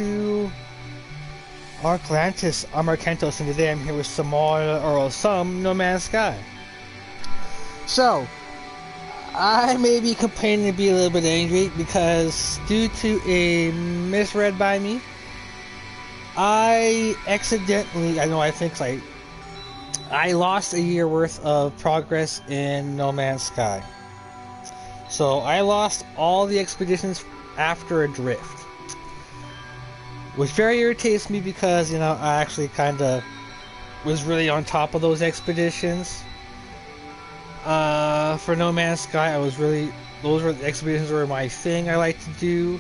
to Arkantos. I'm Arkantos, and today I'm here with some No Man's Sky. So, I may be complaining to be a little bit angry because due to a misread by me, I lost a year worth of progress in No Man's Sky. So I lost all the expeditions after a drift, which very irritates me because, I actually kind of was really on top of those expeditions. For No Man's Sky, those were the expeditions were my thing I like to do.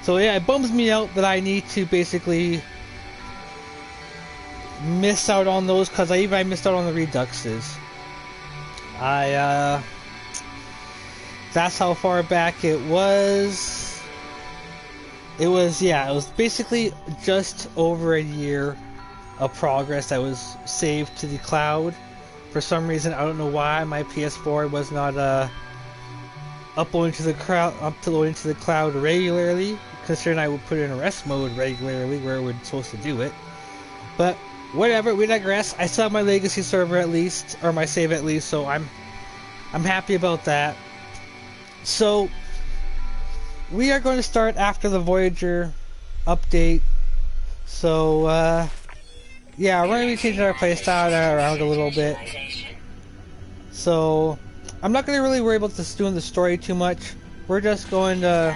So yeah, it bums me out that I need to basically miss out on those, because I missed out on the Reduxes. That's how far back it was. It was basically just over a year of progress that was saved to the cloud. For some reason, I don't know why, my PS4 was not uploading to the cloud regularly, considering I would put it in rest mode regularly where it was supposed to do it. But whatever, we digress. I still have my legacy server at least, or my save at least, so I'm happy about that. So we are going to start after the Voyager update. So yeah, we're going to be changing our playstyle around a little bit. So I'm not going to really worry about doing the story too much. We're just going to...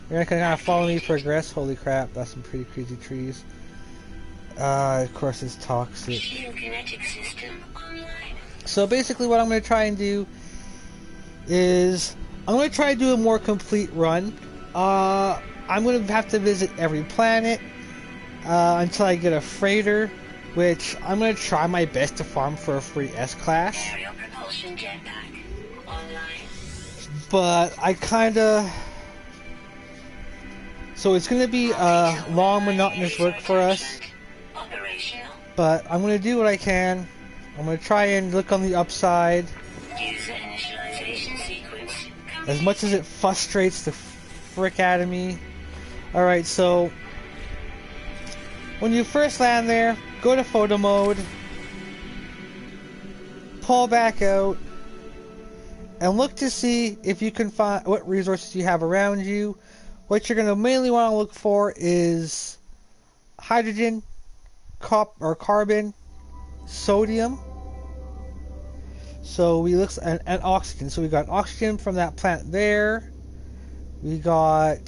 You're going to kind of follow me progress. Holy crap, that's some pretty crazy trees. Of course it's toxic. So basically what I'm going to try and do is... I'm going to try to do a more complete run. I'm going to have to visit every planet until I get a freighter, which I'm going to try my best to farm for a free S-Class. But I kind of... So it's going to be long, monotonous work for us. But I'm going to do what I can. I'm going to try and look on the upside. As much as it frustrates the frick out of me. Alright, so when you first land there, go to photo mode, pull back out, and look to see if you can find what resources you have around you. What you're going to mainly want to look for is hydrogen, carbon, sodium. So we look at oxygen. So we got oxygen from that plant there. We got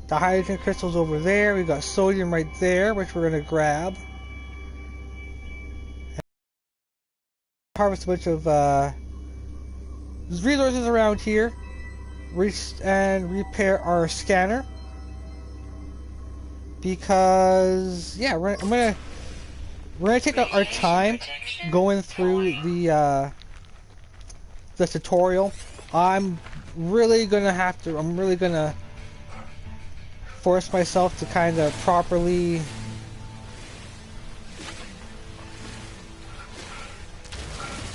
the hydrogen crystals over there. We got sodium right there, which we're going to grab. And harvest a bunch of resources around here. And repair our scanner. Because we're gonna take our time going through the tutorial. I'm really gonna force myself to kind of properly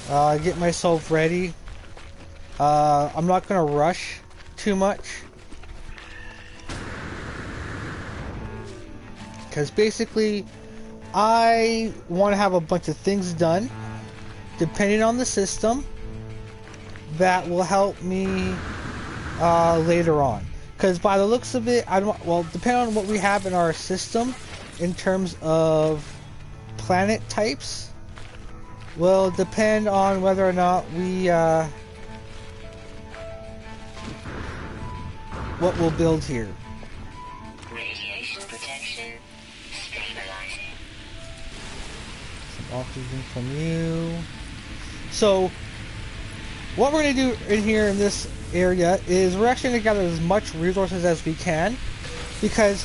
get myself ready. I'm not gonna rush too much, because basically I want to have a bunch of things done depending on the system that will help me later on. Because by the looks of it, depending on what we have in our system in terms of planet types, will depend on whether or not we what we'll build here. Radiation protection stabilizing. Some oxygen from you. So what we're going to do in here in this area is we're actually going to gather as much resources as we can, because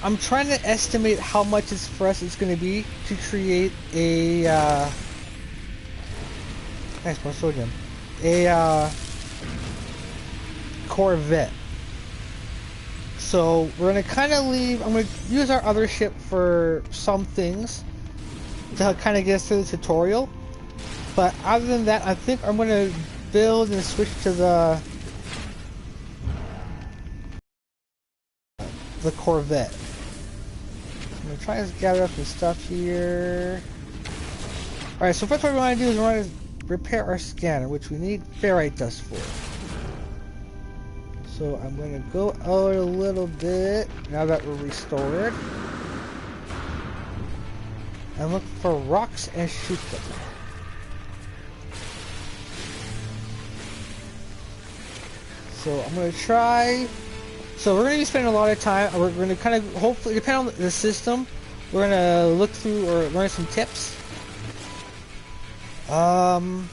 I'm trying to estimate how much it's going to be to create a nice more sodium, a Corvette. So we're going to kind of leave, I'm going to use our other ship for some things to kind of get us through the tutorial. But other than that, I think I'm going to build and switch to the the Corvette. I'm gonna try to gather up the stuff here. Alright, so first what we want to do is we want to repair our scanner, which we need ferrite dust for. So I'm gonna go out a little bit now that we're restored. And look for rocks and shoot them. So I'm gonna try. So we're gonna be spending a lot of time. We're gonna kind of hopefully, depending on the system, we're gonna look through or learn some tips. And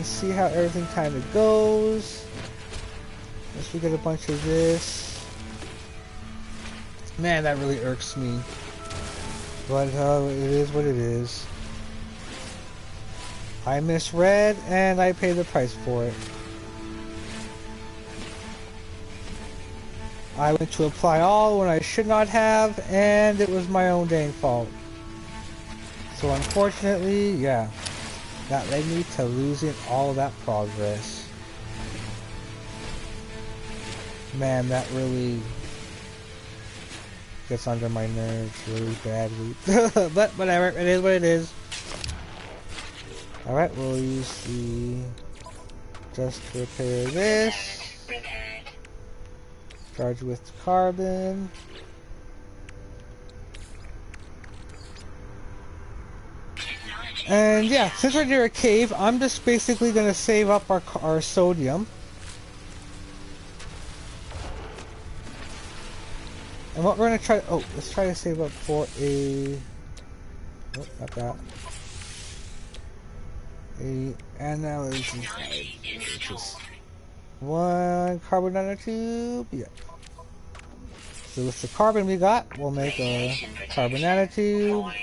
see how everything kind of goes. Once we get a bunch of this. Man, that really irks me. But it is what it is. I misread and I pay the price for it. I went to apply all when I should not have, and it was my own dang fault. So unfortunately, yeah, that led me to losing all that progress. Man, that really gets under my nerves really badly. But whatever, it is what it is. Alright, we'll use the just to repair this. Charge with carbon. And yeah, since we're near a cave, I'm just basically going to save up our sodium. And what we're going to try... Oh, let's try to save up for a... Oh, not that. A analysis. Just one carbon nanotube. Yeah. So with the carbon we got, we'll make a carbon nanotube.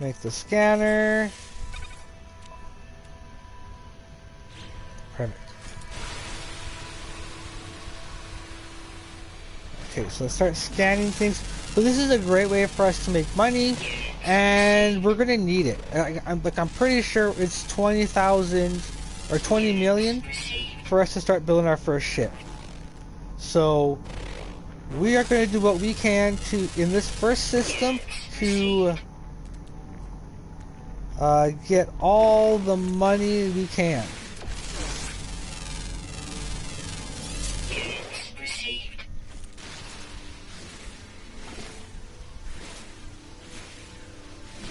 Make the scanner. Perfect. Okay, so let's start scanning things. So this is a great way for us to make money, and we're gonna need it. I'm pretty sure it's 20,000 or 20 million for us to start building our first ship. So we are going to do what we can to in this first system to get all the money we can.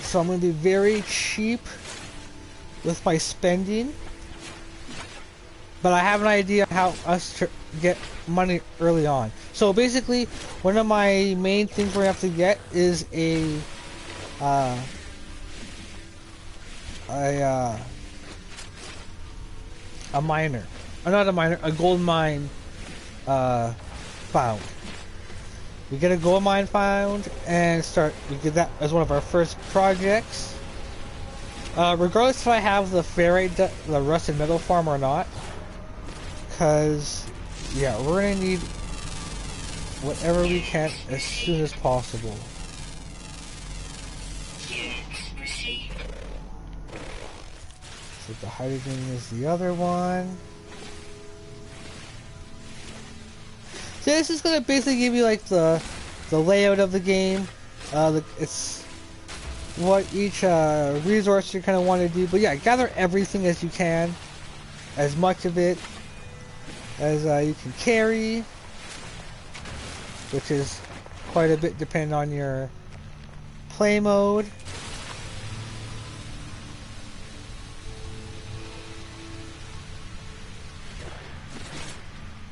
So I'm going to be very cheap with my spending, but I have an idea how us to get money early on. So basically, one of my main things we're going to have to get is a miner. Not a miner, a gold mine found. We get a gold mine found and we get that as one of our first projects. Regardless if I have the ferrite, the rusted metal farm or not, because yeah, we're gonna need whatever we can as soon as possible. So the hydrogen is the other one. So this is gonna basically give you like the layout of the game. It's what each resource you kind of want to do. But yeah, gather everything as you can, as much of it as you can carry, which is quite a bit depending on your play mode.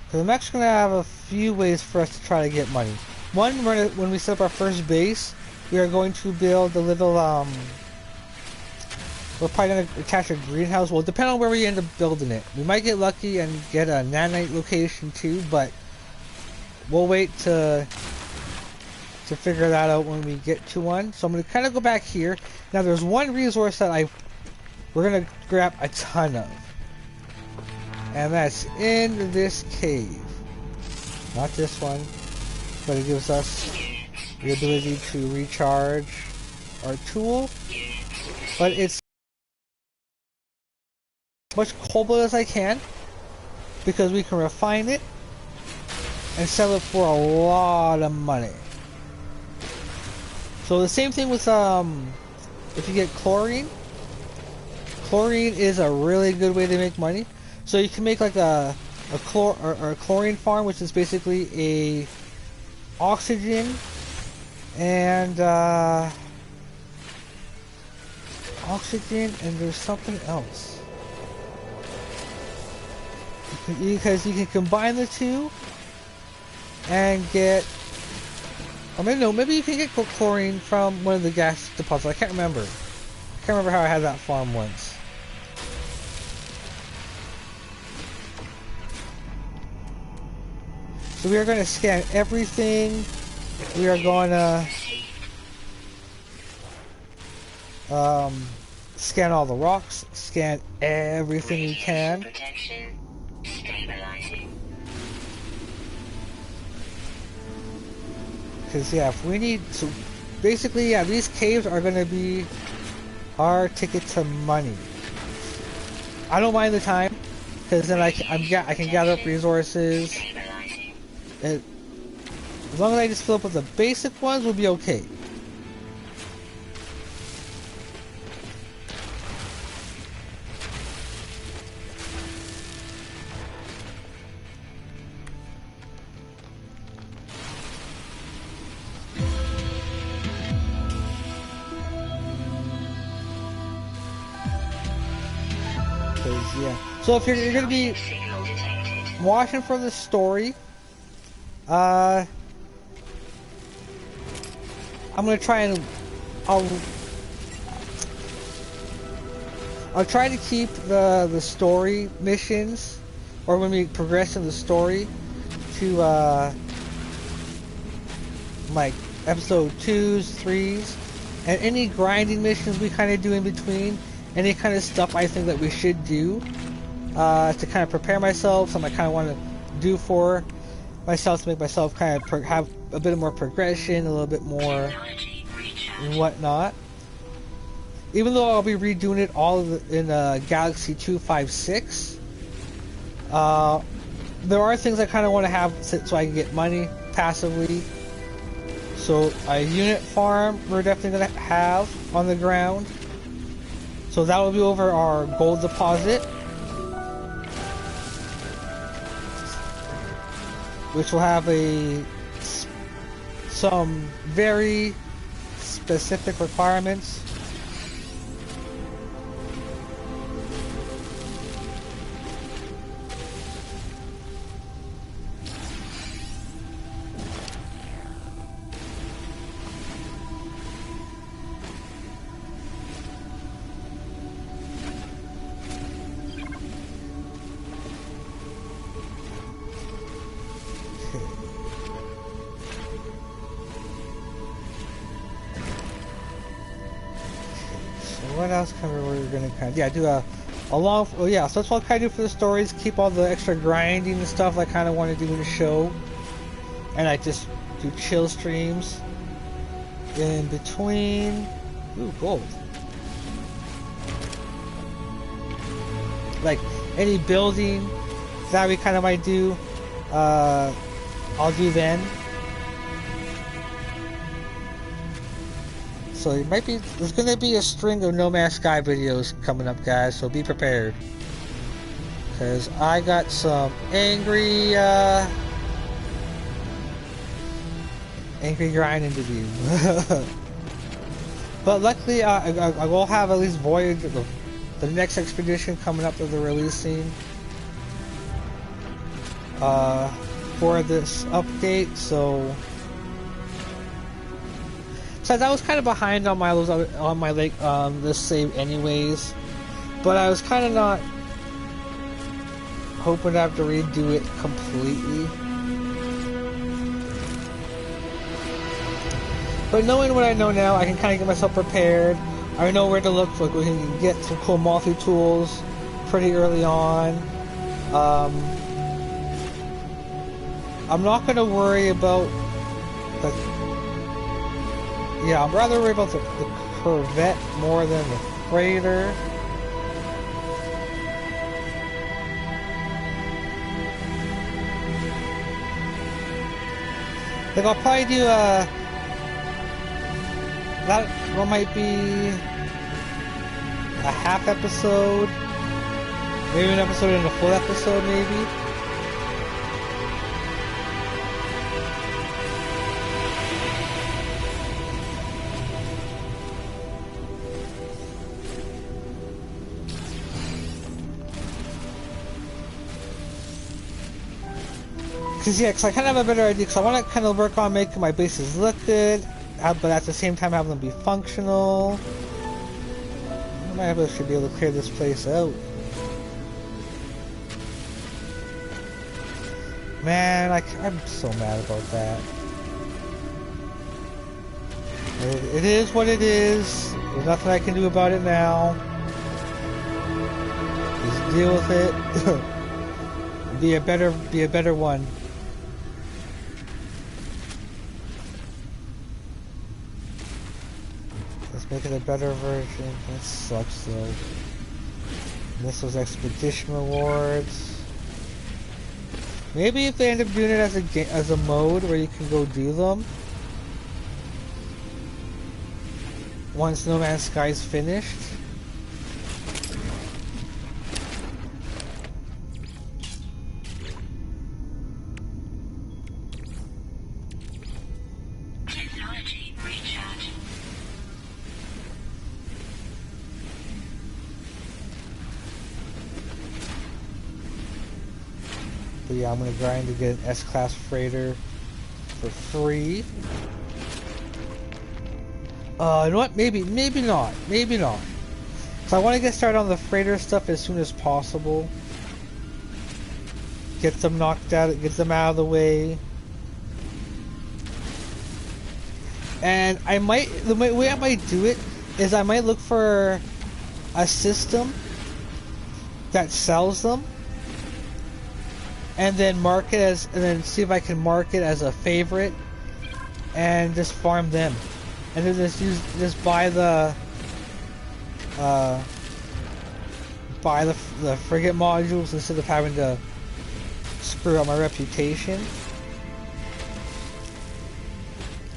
Because I'm actually going to have a few ways for us to try to get money. One, when we set up our first base, we are going to build a little, we're probably going to attach a greenhouse. Well, depending on where we end up building it. We might get lucky and get a nanite location too, but we'll wait to figure that out when we get to one. So I'm going to kind of go back here. Now there's one resource that we're going to grab a ton of. And that's in this cave. Not this one, but it gives us the ability to recharge our tool. But it's as much cobalt as I can, because we can refine it and sell it for a lot of money. So the same thing with if you get chlorine. Chlorine is a really good way to make money. So you can make like a chlorine farm, which is basically a oxygen and there's something else. Because you can combine the two and get, or maybe no, maybe you can get chlorine from one of the gas deposits. I can't remember. I can't remember how I had that farm once. So we are going to scan everything. We are going to scan all the rocks, scan everything we can. Because yeah, if we need, so basically yeah, these caves are going to be our ticket to money. I don't mind the time, because then I can gather up resources. As long as I just fill up with the basic ones, we'll be okay. Yeah. So if you're going to be watching for the story, I'm going to try and I'll try to keep the story missions, or when we progress in the story, to like episode 2s, 3s, and any grinding missions we kind of do in between. Any kind of stuff I think that we should do to kind of prepare myself, something I kind of want to do for myself to make myself kind of have a bit more progression, a little bit more and whatnot. Even though I'll be redoing it all in Galaxy 256, there are things I kind of want to have so I can get money passively. So a unit farm we're definitely going to have on the ground. So that will be over our gold deposit, which will have some very specific requirements. What else we're gonna kind of do a long, so that's what I kind of do for the stories, keep all the extra grinding and stuff I kind of want to do in the show, and I just do chill streams in between. Ooh, gold. Like any building that we kind of might do, I'll do then. So there's going to be a string of No Man's Sky videos coming up, guys, so be prepared. Because I got some angry grinding to do. But luckily, I will have at least Voyage, the next expedition coming up that they're releasing for this update, so... So I was kind of behind on my this save anyways, but I was kind of not hoping to have to redo it completely. But knowing what I know now, I can kind of get myself prepared. I know where to look for. We can get some cool multi-tools pretty early on. I'm not going to worry about the... Yeah, I'm rather worried about the Corvette more than the freighter. Like I'll probably do that one might be a half episode, maybe an episode and a full episode, maybe. Cause I kind of have a better idea. Cause I want to kind of work on making my bases look good, but at the same time have them be functional. I might should be able to clear this place out. Man, I'm so mad about that. It is what it is. There's nothing I can do about it now. Just deal with it. Be a better one. Make it a better version. That sucks though. This was expedition rewards. Maybe if they end up doing it as a mode where you can go do them once No Man's Sky is finished. But yeah, I'm gonna grind to get an S-Class freighter for free. You know what? Maybe not. So I want to get started on the freighter stuff as soon as possible. Get them knocked out, get them out of the way. And the way I might do it is I might look for a system that sells them. And then and then see if I can mark it as a favorite, and just farm them, and then just buy the frigate modules instead of having to screw up my reputation.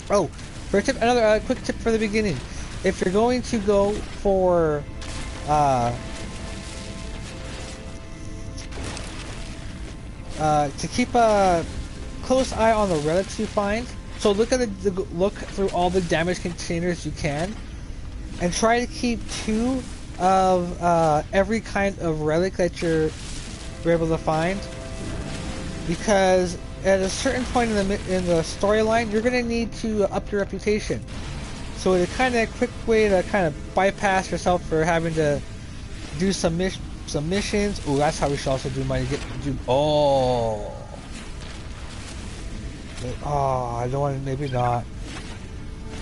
Oh, another quick tip for the beginning: if you're going to go for to keep a close eye on the relics you find. So look through all the damaged containers you can, and try to keep 2 of every kind of relic that you're able to find. Because at a certain point in the storyline, you're gonna need to up your reputation. So it's kind of a quick way to kind of bypass yourself for having to do some missions. Oh, that's how we should also do money. Oh, I don't want to. Maybe not,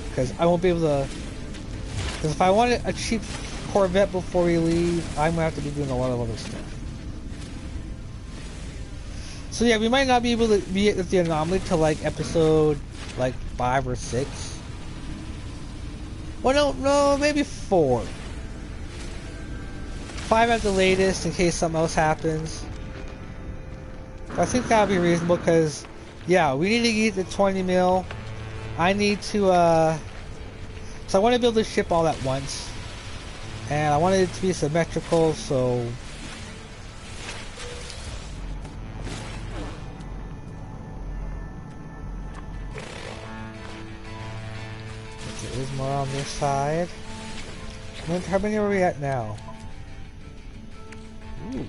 because I won't be able to. Because if I wanted a cheap Corvette before we leave, I'm gonna have to be doing a lot of other stuff. So yeah, we might not be able to be at the anomaly till like episode 5 or 6. Well, no, maybe 4. 5 at the latest, in case something else happens. I think that'll be reasonable, because, yeah, we need to get the 20 mil. I need to, so I want to build this ship all at once. And I wanted it to be symmetrical, so... There's more on this side. How many are we at now? Ooh,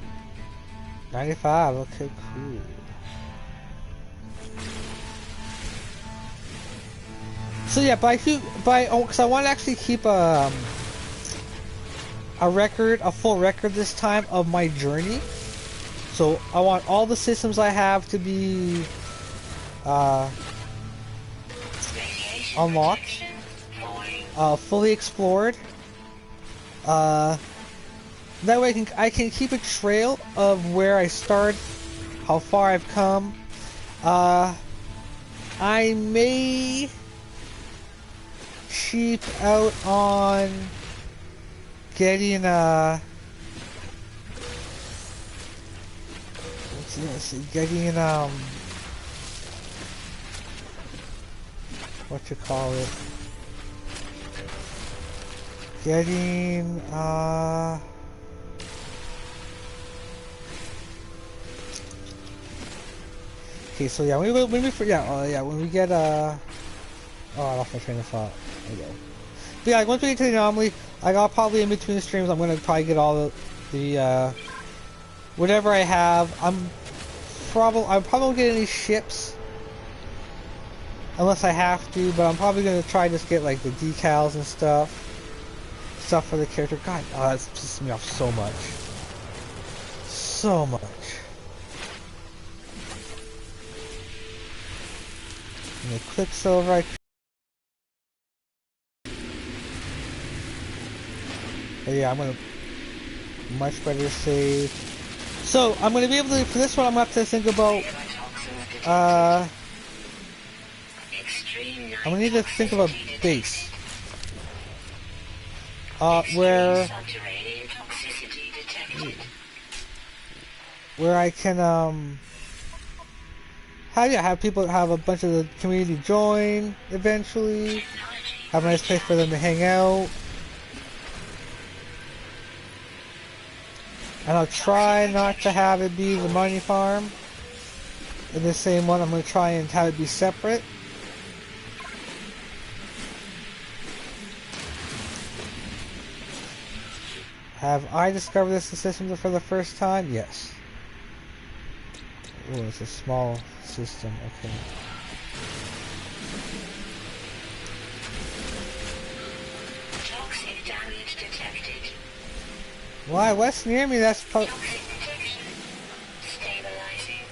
95, okay, cool. So yeah, because I want to actually keep a full record this time of my journey. So I want all the systems I have to be unlocked, fully explored. That way I can keep a trail of where I start, how far I've come. I may cheap out on getting what you call it, getting okay, so yeah, when we get oh, I lost my train of thought. Okay. But yeah, once we get to the anomaly, I'll probably in between the streams I'm gonna probably get all the whatever I have. I'm probably won't get any ships unless I have to, but I'm probably gonna try to just get like the decals and stuff for the character. God, oh, that's pissing me off so much, so much. And the Quicksilver, but yeah, I'm gonna much better save. So I'm gonna be able to, for this one I'm gonna have to think about I'm gonna need to think of a base where I can have people, have a bunch of the community join eventually, have a nice place for them to hang out. And I'll try not to have it be the money farm in the same one. I'm going to try and have it be separate. Have I discovered this system for the first time? Yes. Oh, it's a small system. Okay. Toxic damage detected. Why? What's near me? That's Toxic detection. Stabilizing.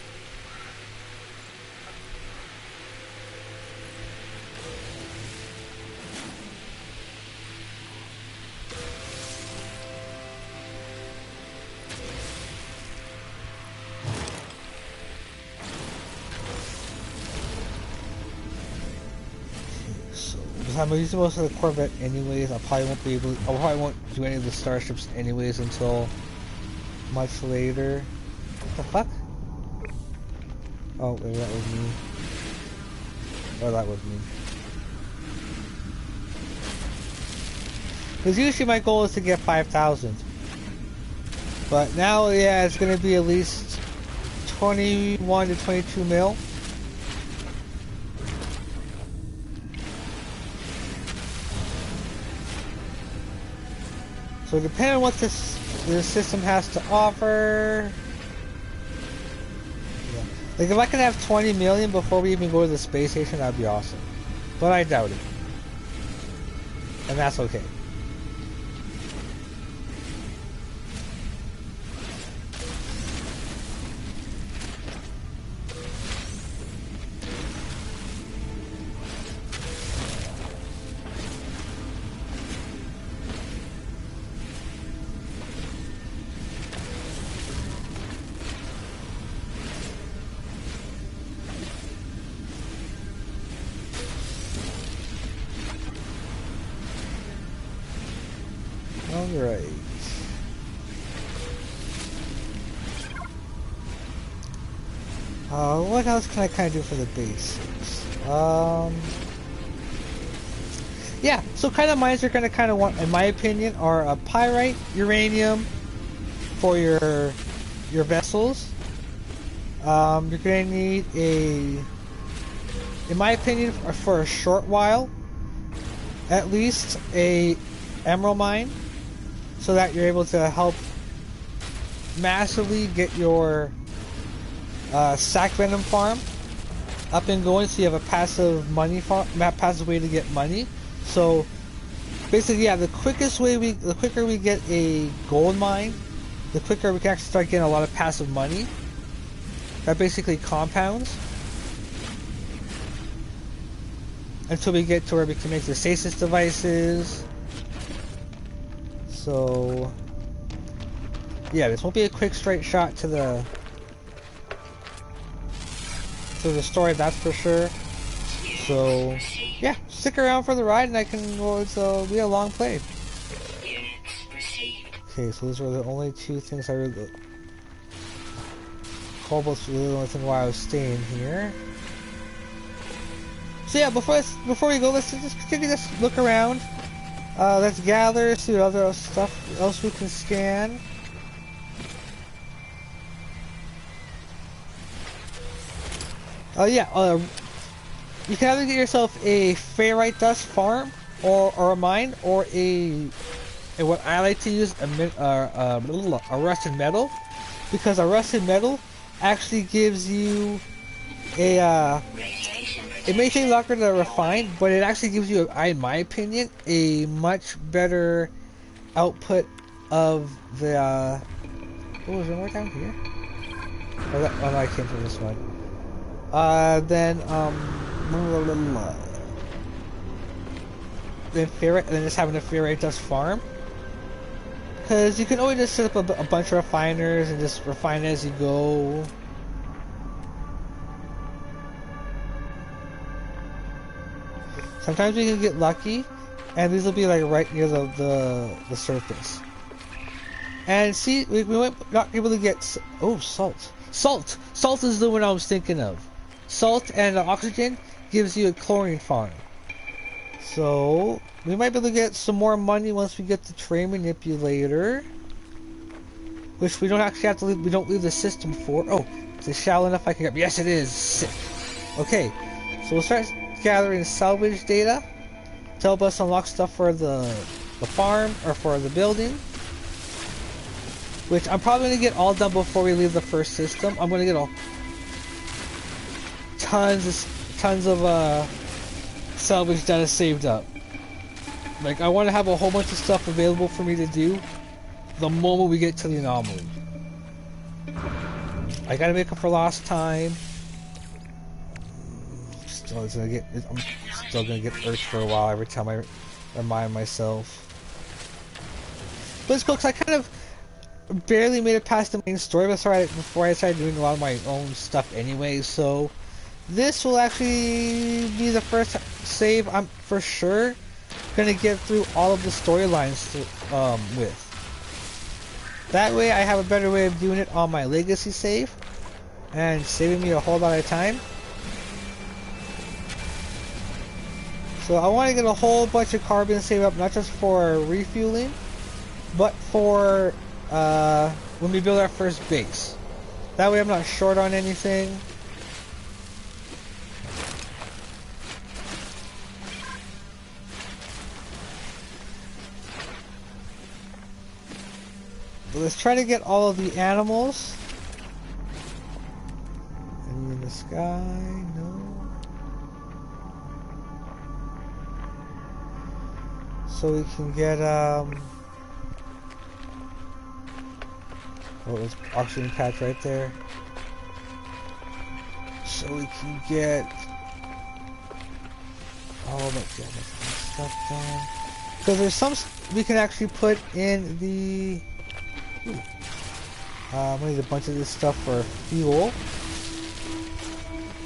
I'm using most of the Corvette anyways. I probably won't do any of the starships anyways until much later. What the fuck? Oh, maybe that was me. Oh, that was me. Because usually my goal is to get 5,000. But now, yeah, it's going to be at least 21 to 22 mil. So depending on what this system has to offer, yeah. Like if I could have 20 million before we even go to the space station, that'd be awesome. But I doubt it, and that's okay. Alright. What else can I kind of do for the basics? Yeah, so kind of mines are going to kind of want, in my opinion, are a pyrite, uranium for your vessels. You're going to need a, in my opinion, for a short while, at least a emerald mine, so that you're able to help massively get your sack venom farm up and going, so you have a passive money farm, passive way to get money. So basically, yeah, the quicker we get a gold mine, the quicker we can actually start getting a lot of passive money. That basically compounds until we get to where we can make the stasis devices. So yeah, this won't be a quick straight shot to the story, that's for sure. So yeah, stick around for the ride, and I can, well, it'll be a long play. Okay, so those were the only two things I really. Cobalt's really the only thing why I was staying here. So yeah, before we go, let's just take this look around. Let's gather, see what other stuff else we can scan. Oh yeah, you can either get yourself a ferrite dust farm, or a mine, or what I like to use, a rusted metal, because a rusted metal actually gives you a it may take longer to refine, but it actually gives you, in my opinion, a much better output of the oh, is there more down here? Oh no, I came from this one. Then just having a ferrite dust farm, because you can always just set up a bunch of refiners and just refine as you go. Sometimes we can get lucky, and these will be like right near the surface. And see, we might not be able to get salt is the one I was thinking of. Salt and oxygen gives you a chlorine farm. So we might be able to get some more money once we get the train manipulator, which we don't actually have to leave. We don't leave the system for. Oh, is it shallow enough I can grab? Yes, it is. Sick. Okay, so we'll start gathering salvage data to help us unlock stuff for the farm or for the building, which I'm probably gonna get all done before we leave the first system. I'm gonna get tons of salvage data saved up. Like, I want to have a whole bunch of stuff available for me to do the moment we get to the anomaly. I gotta make up for lost time. I'm still gonna get irked for a while every time I remind myself. But it's cool because I kind of barely made it past the main story before I started doing a lot of my own stuff anyway, so this will actually be the first save I'm for sure gonna get through all of the storylines with. That way I have a better way of doing it on my legacy save and saving me a whole lot of time. So I want to get a whole bunch of carbon saved up, not just for refueling, but for when we build our first base. That way I'm not short on anything. But let's try to get all of the animals. Any in the sky? No. So we can get oh, there's oxygen patch right there. So we can get all the stuff done. So there's some we can actually put in the I'm gonna need a bunch of this stuff for fuel.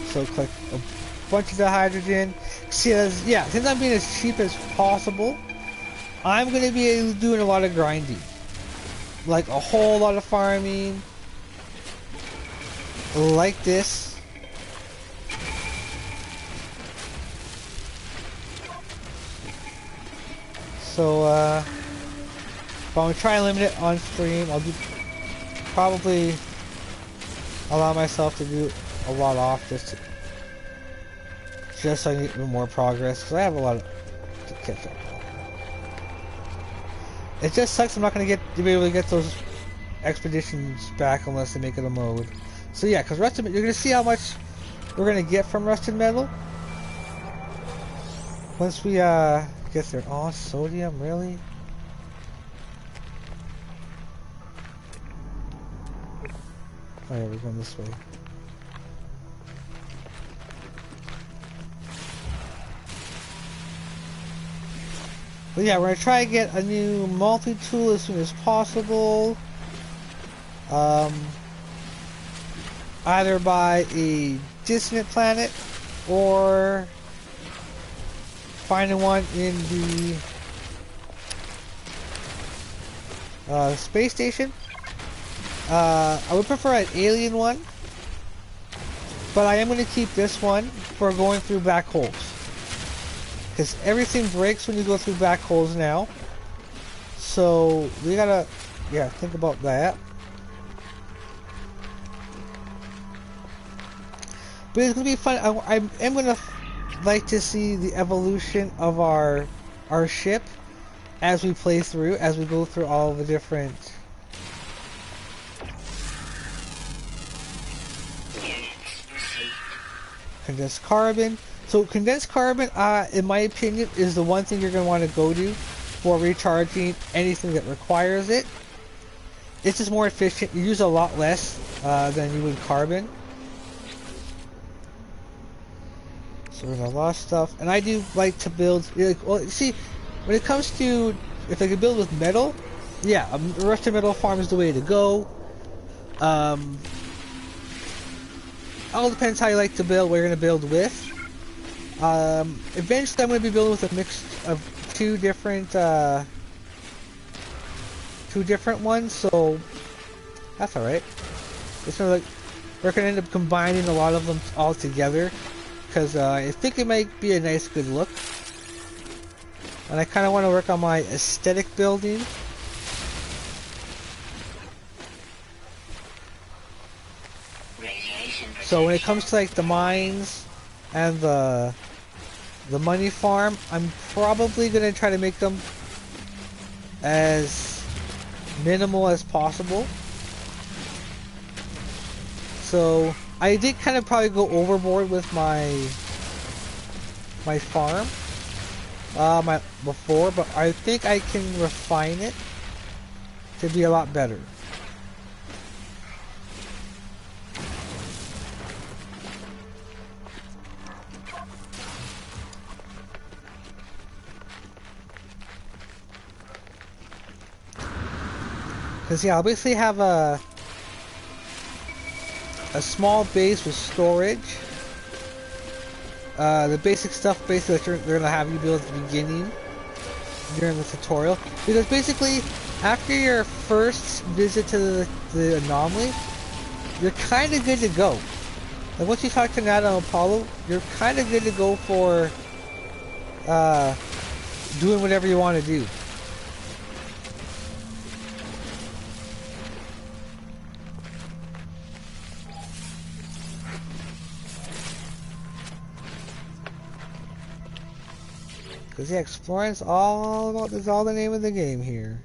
So collect a bunch of the hydrogen. See, yeah, since I'm being as cheap as possible, I'm gonna be doing a lot of grinding, like a whole lot of farming, like this. So if I'm gonna try and limit it on stream, I'll probably allow myself to do a lot off just so I can get more progress, because I have a lot to catch up on. It just sucks I'm not gonna be able to get those expeditions back unless they make it a mode. So yeah, because rusted, you're gonna see how much we're gonna get from rusted metal once we get there. Oh, sodium, really? Oh yeah, we're going this way. But yeah, we're gonna try to get a new multi-tool as soon as possible. Either by a distant planet or finding one in the space station. I would prefer an alien one, but I am going to keep this one for going through black holes. because everything breaks when you go through black holes now. So we gotta, yeah, think about that. But it's gonna be fun. I am gonna like to see the evolution of our ship as we play through, as we go through all the different condensed carbon. So condensed carbon, in my opinion, is the one thing you're going to want to go to for recharging anything that requires it. It's just more efficient. You use a lot less than you would carbon. So there's a lot of stuff. And I do like to build... Well, see, when it comes to... If I could build with metal, yeah, a rusted metal farm is the way to go. All depends how you like to build, what you're going to build with. Eventually I'm going to be building with a mix of two different ones, so that's alright. It's sort of like, we're going to end up combining a lot of them all together, because I think it might be a nice good look. And I kind of want to work on my aesthetic building. So when it comes to like the mines and the money farm, I'm probably going to try to make them as minimal as possible. So I did kind of probably go overboard with my farm before, but I think I can refine it to be a lot better. Because yeah, I'll basically have a small base with storage. The basic stuff basically that they're going to have you build at the beginning during the tutorial. Because basically, after your first visit to the anomaly, you're kind of good to go. Like once you talk to Nat and Apollo, you're kind of good to go for doing whatever you want to do. Because yeah, exploring's all about, is all the name of the game here.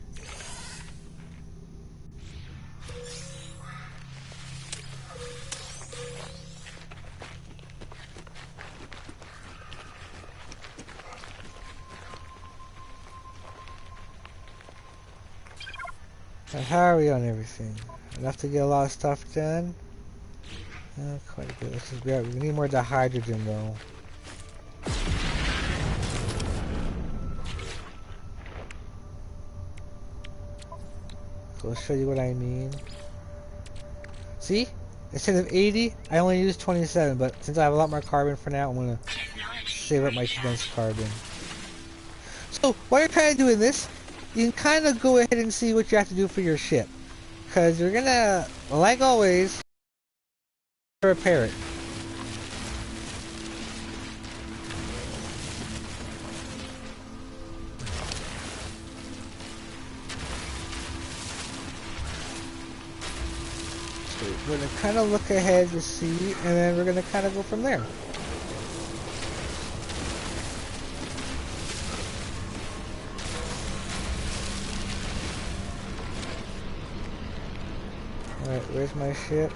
And how are we on everything? Enough to get a lot of stuff done? Quite a bit. Let's just grab, we need more dihydrogen though. So I'll show you what I mean. See? Instead of 80, I only used 27, but since I have a lot more carbon for now, I'm going to save up my condensed carbon. So, while you're kind of doing this, you can kind of go ahead and see what you have to do for your ship. Because you're going to, like always, repair it. We're going to kind of look ahead to see, and then we're going to kind of go from there. Alright, where's my ship?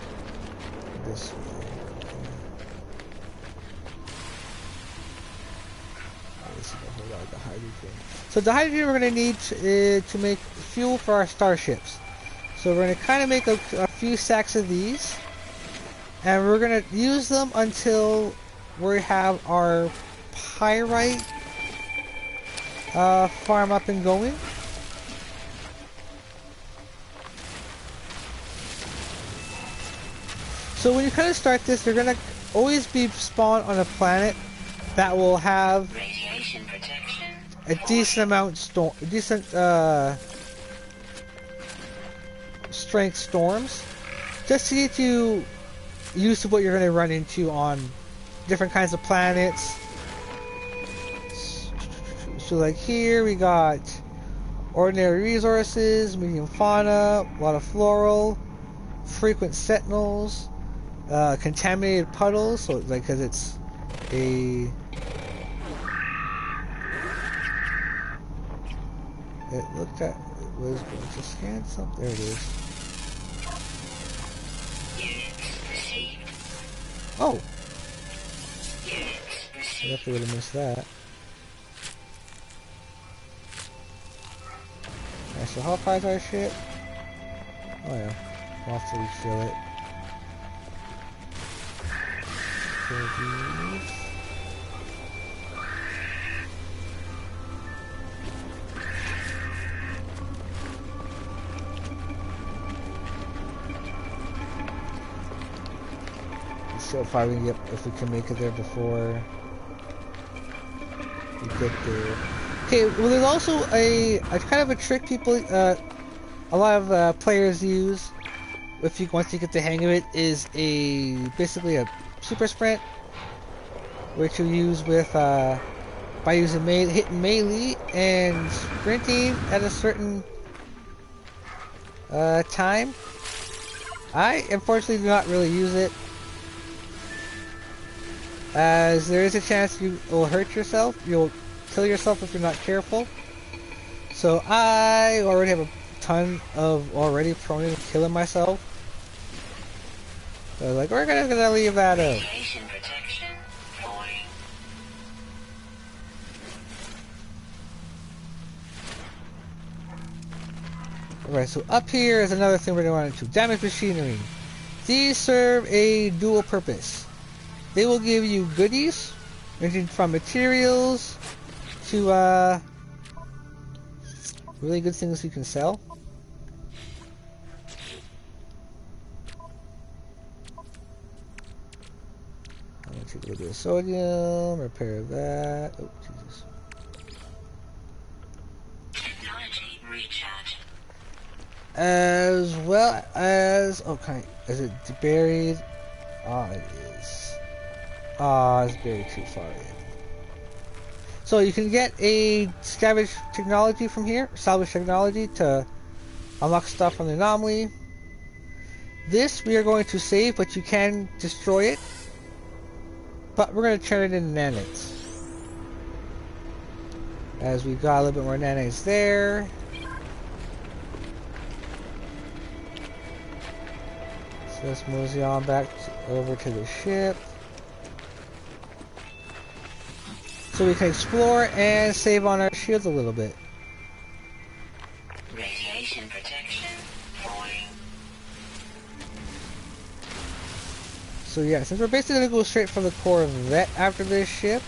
This way. This is a whole lot of hydrogen. So the hydrogen we're going to need to make fuel for our starships. So we're going to kind of make a few stacks of these, and we're going to use them until we have our pyrite farm up and going. So when you kind of start this, you're going to always be spawned on a planet that will have Radiation protection. a decent amount strength storms, just to get you used to what you're going to run into on different kinds of planets. So like here we got ordinary resources, medium fauna, a lot of floral, frequent sentinels, contaminated puddles, so like because it's a... It looked at... It was going to scan something. There it is. Oh! I definitely would have missed that. Alright, so how far is our ship? Oh yeah. We'll have to refill it. Fill these. So far we can get, if we can make it there before we get there. Okay, well there's also a kind of a trick people, a lot of players use, if you once you get the hang of it, is basically a super sprint, which you use with by using hitting melee and sprinting at a certain time. I unfortunately do not really use it, as there is a chance you will hurt yourself. You'll kill yourself if you're not careful. So I already have a ton of already prone to killing myself. So I was like, we're gonna leave that out. Alright, so up here is another thing we're going to do. Damaged machinery. These serve a dual purpose. They will give you goodies, ranging from materials to really good things you can sell. I'm gonna take a little bit of sodium, repair that. Oh, Jesus. Technology recharge. As well as, okay, is it buried? Ah, it is. Ah, it's buried too far in. So you can get a salvage technology from here, salvage technology, to unlock stuff from the anomaly. This we are going to save, but you can destroy it. But we're going to turn it into nanites. As we got a little bit more nanites there. So let's mosey on back over to the ship. So we can explore and save on our shields a little bit. Radiation protection falling. So yeah, since we're basically going to go straight for the Corvette after this ship,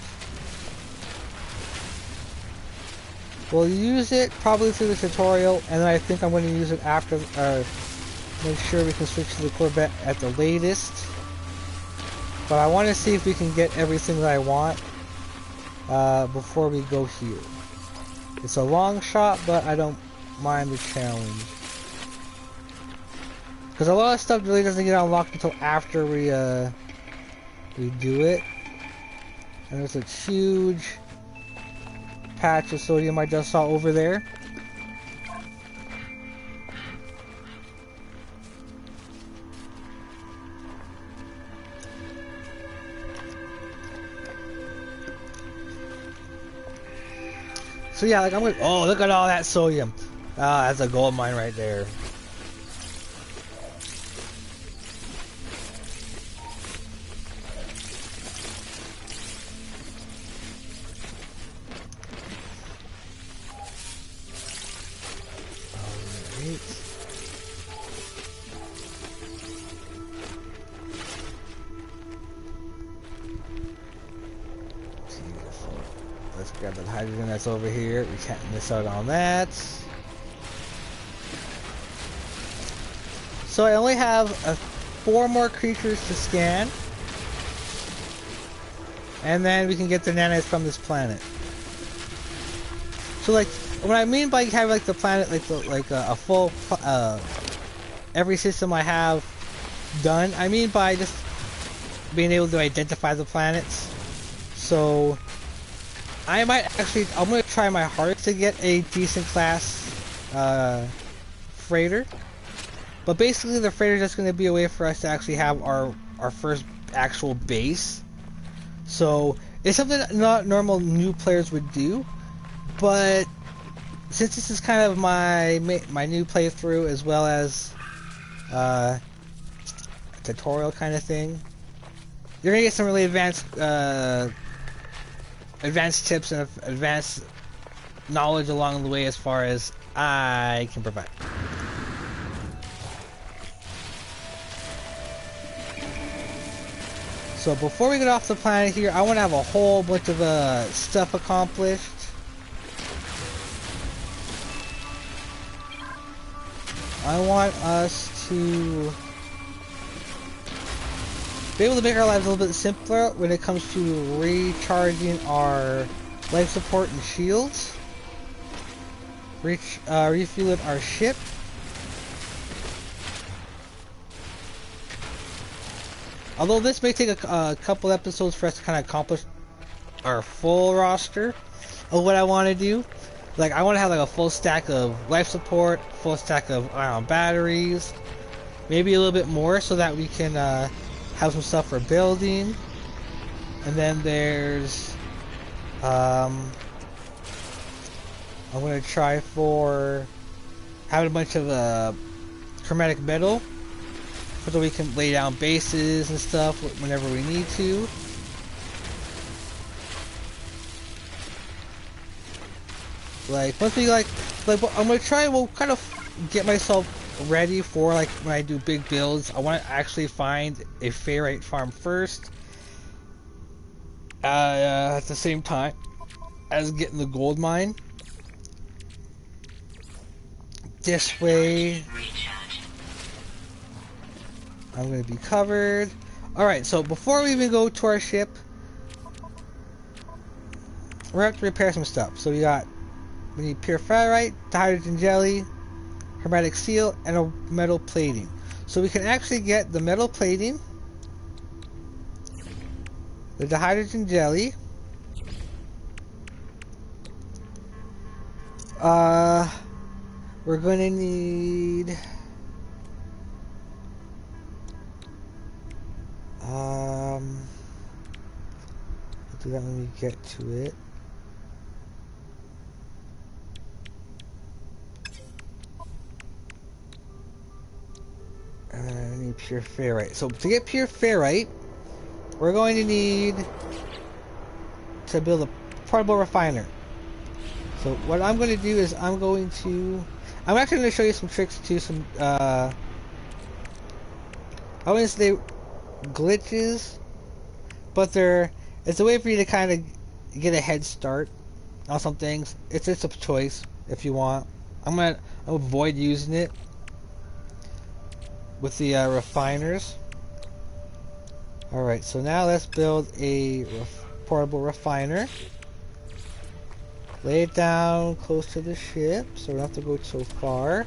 we'll use it probably through the tutorial, and then I think I'm going to use it after, make sure we can switch to the Corvette at the latest. But I want to see if we can get everything that I want before we go here. It's a long shot, but I don't mind the challenge. Because a lot of stuff really doesn't get unlocked until after we do it. And there's a huge patch of sodium I just saw over there. So yeah, like I'm gonna, oh, look at all that sodium. Ah, that's a gold mine right there. Let's grab the hydrogen that's over here. We can't miss out on that. So I only have 4 more creatures to scan. And then we can get the nanites from this planet. So like, what I mean by having like the planet, like a full, every system I have done, I mean by just being able to identify the planets. So I might actually, I'm going to try my hardest to get a decent class freighter. But basically the freighter is just going to be a way for us to actually have our first actual base. So it's something that not normal new players would do. But since this is kind of my new playthrough as well as a tutorial kind of thing, you're going to get some really advanced tips and advanced knowledge along the way as far as I can provide. So before we get off the planet here, I want to have a whole bunch of stuff accomplished. I want us to be able to make our lives a little bit simpler when it comes to recharging our life support and shields. Refueling our ship. Although this may take a couple episodes for us to kind of accomplish our full roster of what I want to do. Like, I want to have like a full stack of life support, full stack of ion batteries, maybe a little bit more so that we can have some stuff for building. And then there's I'm going to try for having a bunch of chromatic metal so we can lay down bases and stuff whenever we need to. Like, once we like I'm gonna try. We'll kind of get myself ready for like when I do big builds. I want to actually find a ferrite farm first, at the same time as getting the gold mine. This way, I'm going to be covered. Alright, so before we even go to our ship, we're going to have to repair some stuff. So we need pure ferrite, hydrogen jelly, chromatic seal, and a metal plating. So we can actually get the metal plating, the hydrogen jelly, we're going to need I'll do that when we get to it. And then I need pure ferrite. So to get pure ferrite, we're going to need to build a portable refiner. So what I'm going to do is I'm actually going to show you some tricks to some I wouldn't say glitches, but it's a way for you to kind of get a head start on some things. It's a choice if you want. I'm gonna avoid using it with the refiners. Alright, so now let's build a portable refiner. Lay it down close to the ship so we don't have to go so far.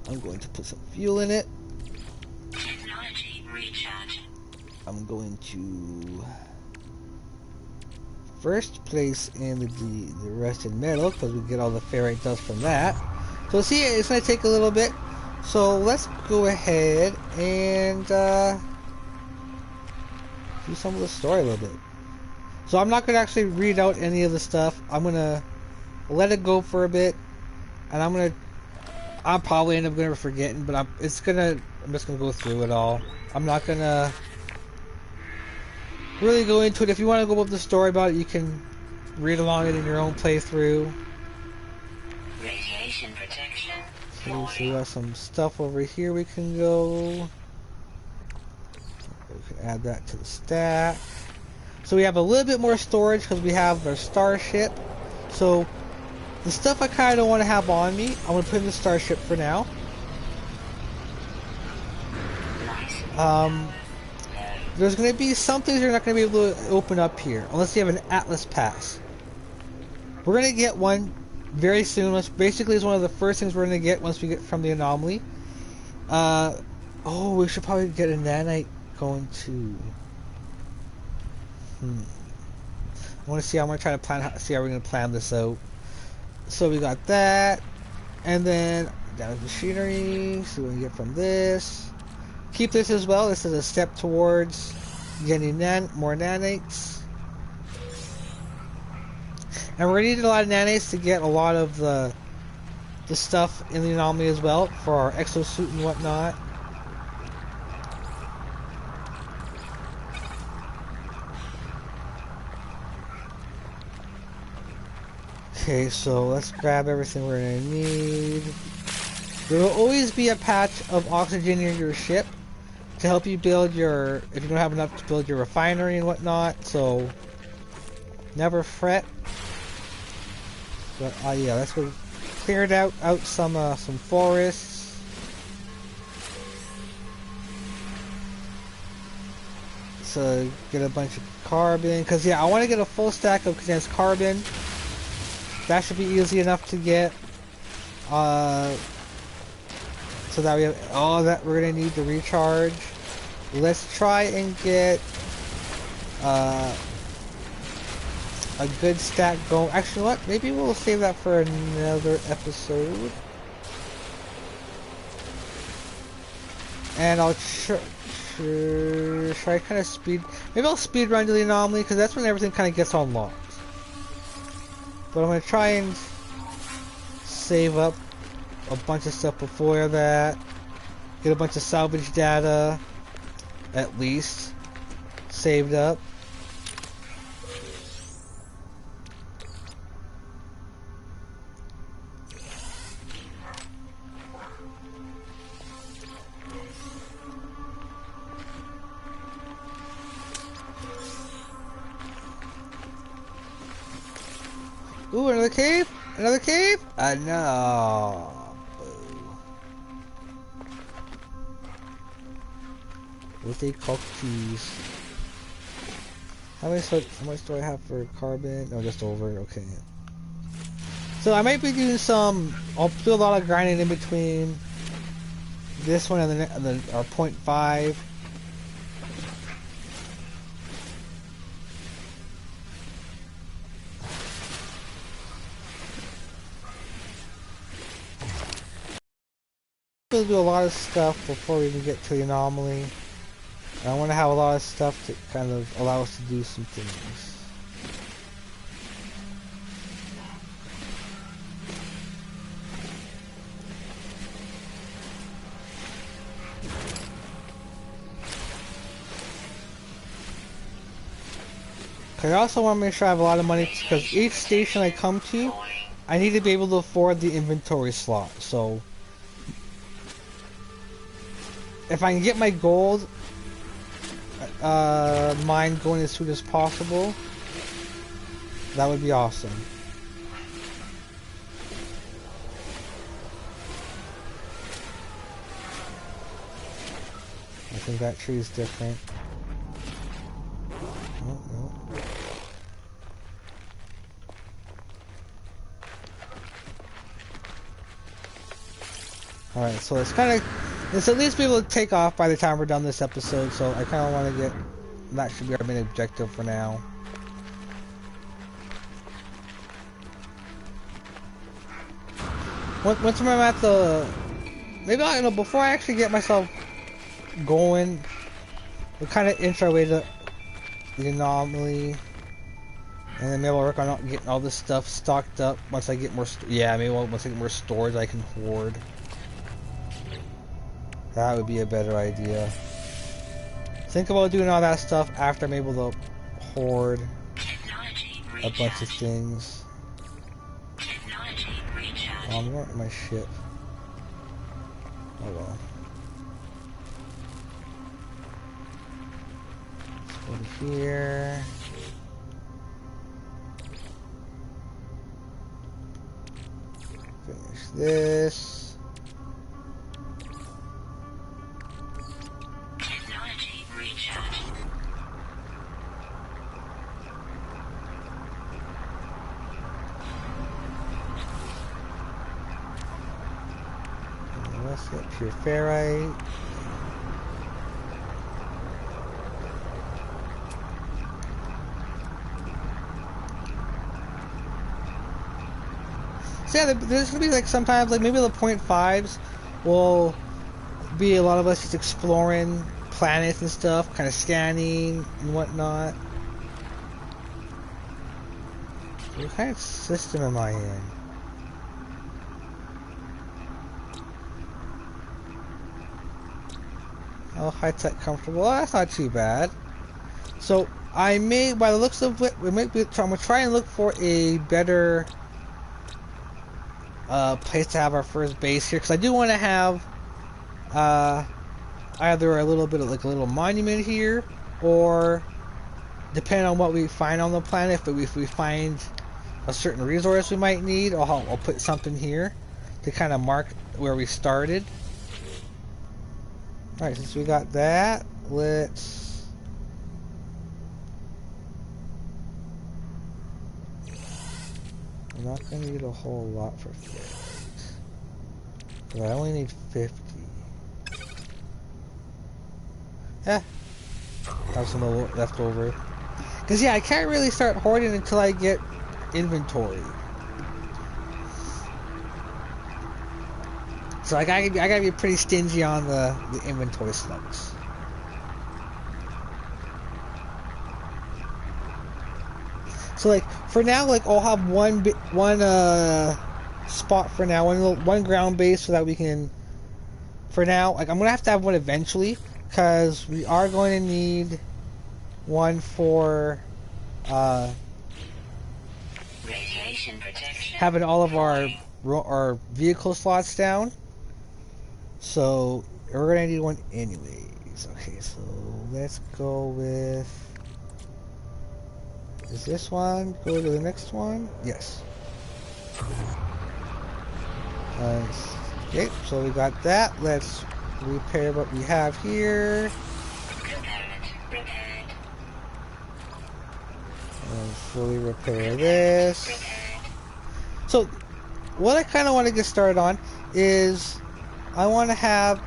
I'm going to put some fuel in it. Technology recharge. I'm going to first place in the rusted metal because we get all the ferrite dust from that. So see, it's going to take a little bit. So let's go ahead and do some of the story a little bit. So I'm not going to actually read out any of the stuff. I'm going to let it go for a bit, and I'll probably end up going to forgetting, but I'm just gonna go through it all. I'm not gonna really go into it. If you want to go with the story about it, you can read along it in your own playthrough. Radiation protection. So we got some stuff over here we can go. We can add that to the stack. So we have a little bit more storage because we have our starship. So the stuff I kind of don't want to have on me, I'm going to put in the starship for now. There's going to be some things you're not going to be able to open up here, unless you have an Atlas Pass. We're going to get one very soon, which basically is one of the first things we're going to get once we get from the anomaly. Oh, we should probably get a nanite going to... I want to see. I'm gonna try to plan. See how we're gonna plan this out. So we got that, and then damage machinery. So we can get from this. Keep this as well. This is a step towards getting more nanites. And we're gonna need a lot of nanites to get a lot of the stuff in the anomaly as well for our exosuit and whatnot. Okay, so let's grab everything we're gonna need. There will always be a patch of oxygen in your ship to help you build your, if you don't have enough to build your refinery and whatnot, so never fret. But yeah, let's go cleared out some forests. So get a bunch of carbon, because yeah, I want to get a full stack of condensed carbon. That should be easy enough to get. So that we have all that we're gonna need to recharge. Let's try and get a good stack going. Actually, what? Maybe we'll save that for another episode. And I'll try kind of speed. Maybe I'll speed run to the anomaly because that's when everything kind of gets unlocked. But I'm gonna try and save up a bunch of stuff before that. Get a bunch of salvage data, at least, saved up. Ooh, another cave? Another cave? No. Birthday cookies. How much do I have for carbon? Oh, just over. Okay. So I might be doing some. I'll do a lot of grinding in between this one and our 0.5. We'll do a lot of stuff before we even get to the anomaly. I want to have a lot of stuff to kind of allow us to do some things. I also want to make sure I have a lot of money because each station I come to, I need to be able to afford the inventory slot. So if I can get my gold mine going as soon as possible, that would be awesome. I think that tree is different. Oh, no. Alright, so it's kind of, it's at least be able to take off by the time we're done this episode, so I kind of want to get, that should be our main objective for now. Once I'm at the, maybe I, before I actually get myself going, we'll kind of inch our way to the anomaly, and then maybe I'll work on getting all this stuff stocked up once I get more, yeah, maybe once I get more storage I can hoard. That would be a better idea. Think about doing all that stuff after I'm able to hoard a bunch of things. Oh, I'm not in my ship. Oh well. Let's go to here. Finish this. Pure ferrite. So yeah, there's gonna be like sometimes like maybe the 0.5s will be a lot of us just exploring planets and stuff, kind of scanning and whatnot. What kind of system am I in? Oh, high tech, comfortable. Oh, that's not too bad. So I may, by the looks of it, I'm gonna try and look for a better place to have our first base here, because I do want to have either a little bit of like a little monument here, or depending on what we find on the planet, if we find a certain resource we might need, I'll put something here to kind of mark where we started. Alright, since we got that, let's... I'm not going to need a whole lot for 50. But I only need 50. Yeah. Have some left over. Because yeah, I can't really start hoarding until I get inventory. So I gotta be pretty stingy on the inventory slots. So like for now, like I'll have one spot for now, one ground base, so that we can. For now, like I'm gonna have to have one eventually, because we are going to need one for Radiation protection. having all of our vehicle slots down. So we're gonna need one anyways. Okay, so let's go with. Is this one? Go to the next one? Yes. Okay, so we got that. Let's repair what we have here. Repaired. And fully repair this. So, what I kind of want to get started on is I want to have.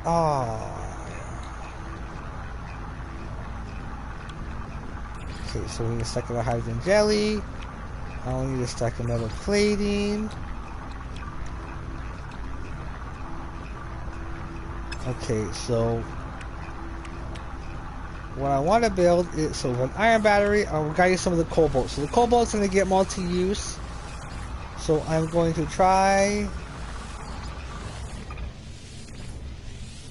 Okay, so we need a stack of hydrogen jelly. I only need a stack of metal plating. Okay, so what I want to build is, so an iron battery, I'm going to use some of the cobalt. So the cobalt's going to get multi-use. So I'm going to try,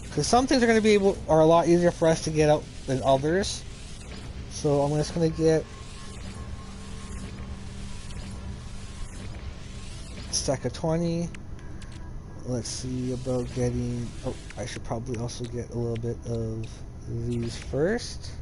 because some things are going to are a lot easier for us to get out than others. So I'm just going to get a stack of 20. Let's see about getting... Oh, I should probably also get a little bit of these first.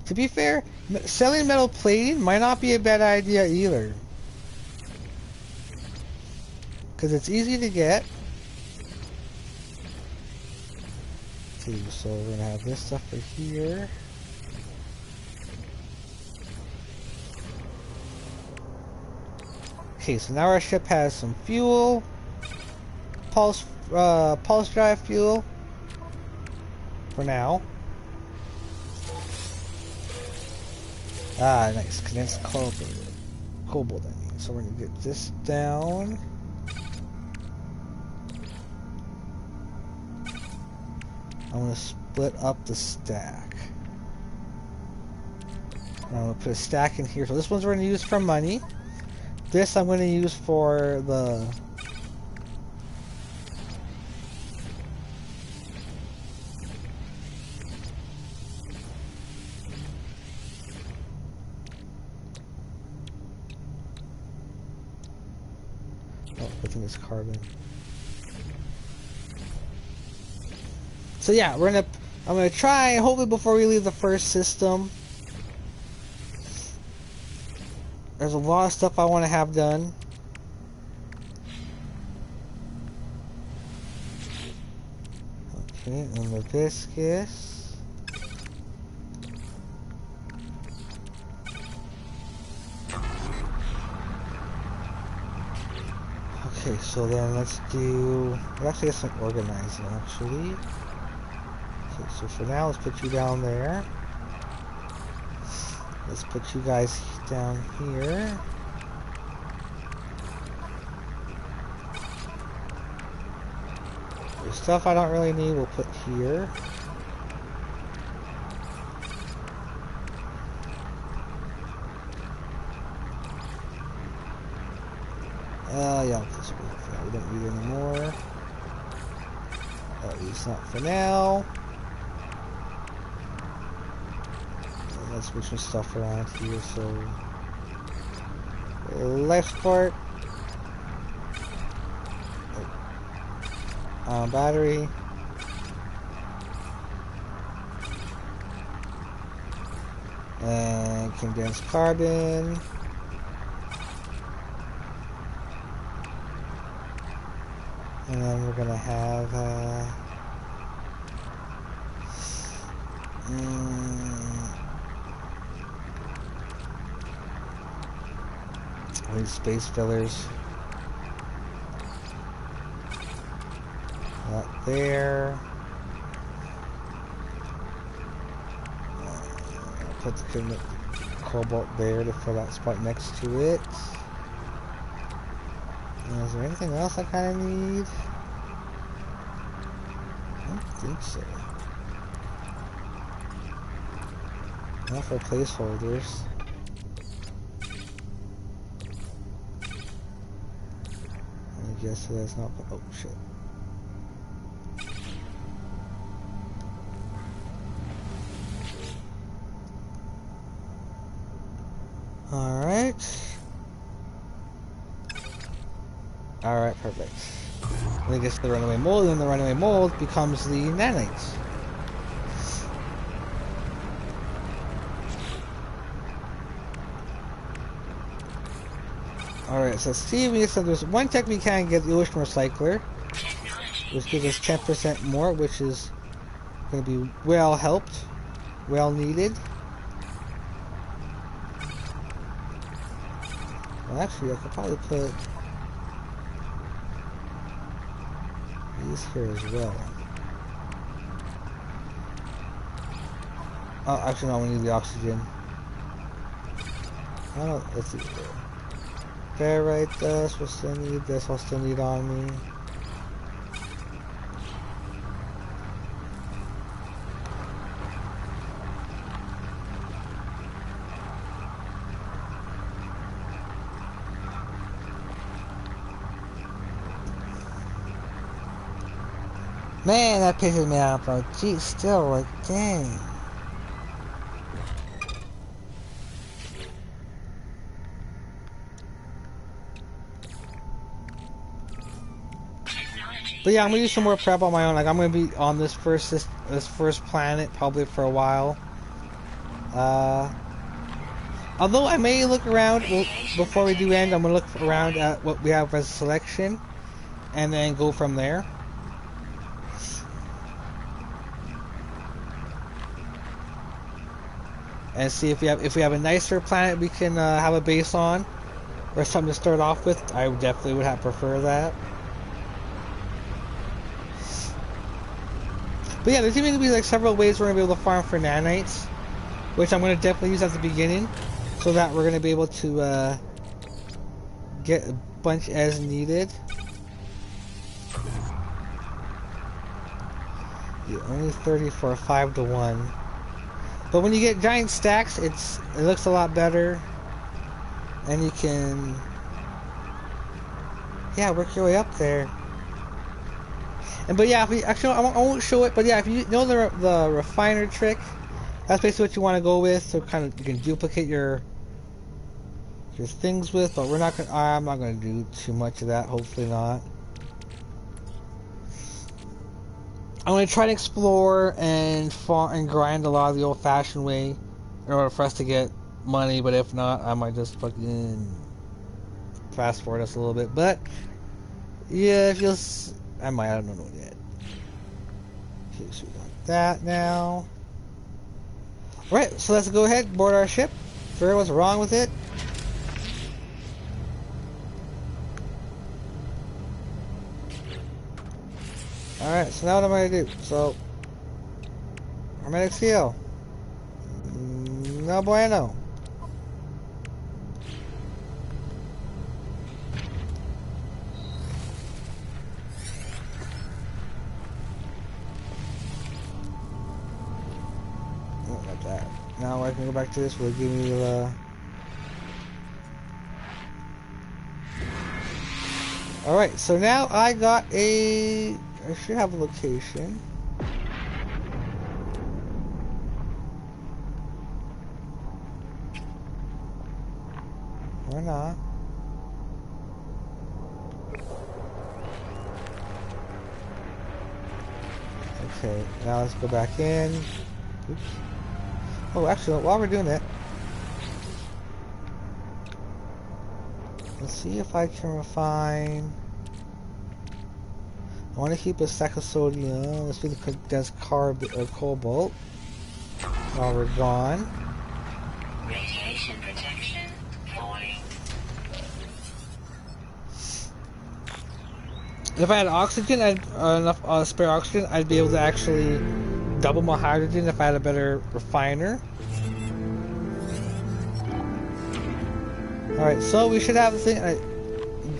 To be fair, selling metal plating might not be a bad idea either, because it's easy to get. Okay, so we're gonna have this stuff right here. Okay, so now our ship has some fuel, pulse drive fuel for now. Ah, nice, condensed cobalt. Cobalt, I mean. So we're gonna get this down. I'm gonna split up the stack. I'm gonna put a stack in here. So this one's we're gonna use for money. This I'm gonna use for the I think it's carbon. So yeah, I'm gonna try, hopefully before we leave the first system. There's a lot of stuff I want to have done. Okay, and the viscous. Okay, so then let's actually get some organizing, actually. So for now, let's put you down there. Let's put you guys down here. The stuff I don't really need, we'll put here. Yeah, this we don't need anymore. At least not for now. And let's move some stuff around here. So, life support, battery, and condensed carbon. And then we're gonna have these space fillers. That there. I'll put the cobalt there to fill that spot next to it. Is there anything else I kind of need? I don't think so. Not for placeholders. I guess that's not. Oh shit. Alright. Alright, perfect. Then it gets to the runaway mold, and the runaway mold becomes the nanites. Alright, so let's see if we get some. There's one tech we can get, the ocean recycler, which gives us 10% more, which is going to be well helped, well needed. Well, actually, I could probably put these here as well. Oh, actually, no, we need the oxygen. I don't. Let's see. Ferrite dust. We'll still need this. I'll still need on me. Man, that pisses me off, bro. Gee, still, like, dang. But yeah, I'm gonna do some more prep on my own. Like, I'm gonna be on this first planet probably for a while. Although I may look around before we do end. I'm gonna look around at what we have as a selection, and then go from there. And see if we have a nicer planet we can have a base on, or something to start off with. I definitely would have prefer that. But yeah, there's even going to be like several ways we're going to be able to farm for nanites, which I'm going to definitely use at the beginning, so that we're going to be able to get a bunch as needed. Yeah, only 30 for a 5-to-1. But when you get giant stacks, it looks a lot better, and you can, yeah, work your way up there. But yeah, if we, actually, I won't show it. But yeah, if you know the refiner trick, that's basically what you want to go with. So kind of you can duplicate your things with. But we're not gonna. I'm not gonna do too much of that. Hopefully not. I'm gonna try to explore and farm and grind a lot of the old-fashioned way in order for us to get money. But if not, I might just fucking fast forward us a little bit. But yeah, if you'll. I don't know yet. Okay, so we got that now. Alright, so let's go ahead and board our ship. Figure out what's wrong with it. Alright, so now what am I gonna do? So Hermetic seal. No bueno. Oh, not that. Now I can go back to this. Will give me the. Alright, so now I got a... I should have a location. Or not. Okay, now let's go back in. Oops. Oh, actually, while we're doing that, let's see if I can refine. I want to keep a stack of sodium. Let's do the condensed cobalt while we're gone. Radiation protection falling. If I had oxygen, enough spare oxygen, I'd be able to actually double my hydrogen if I had a better refiner. Alright, so we should have the thing.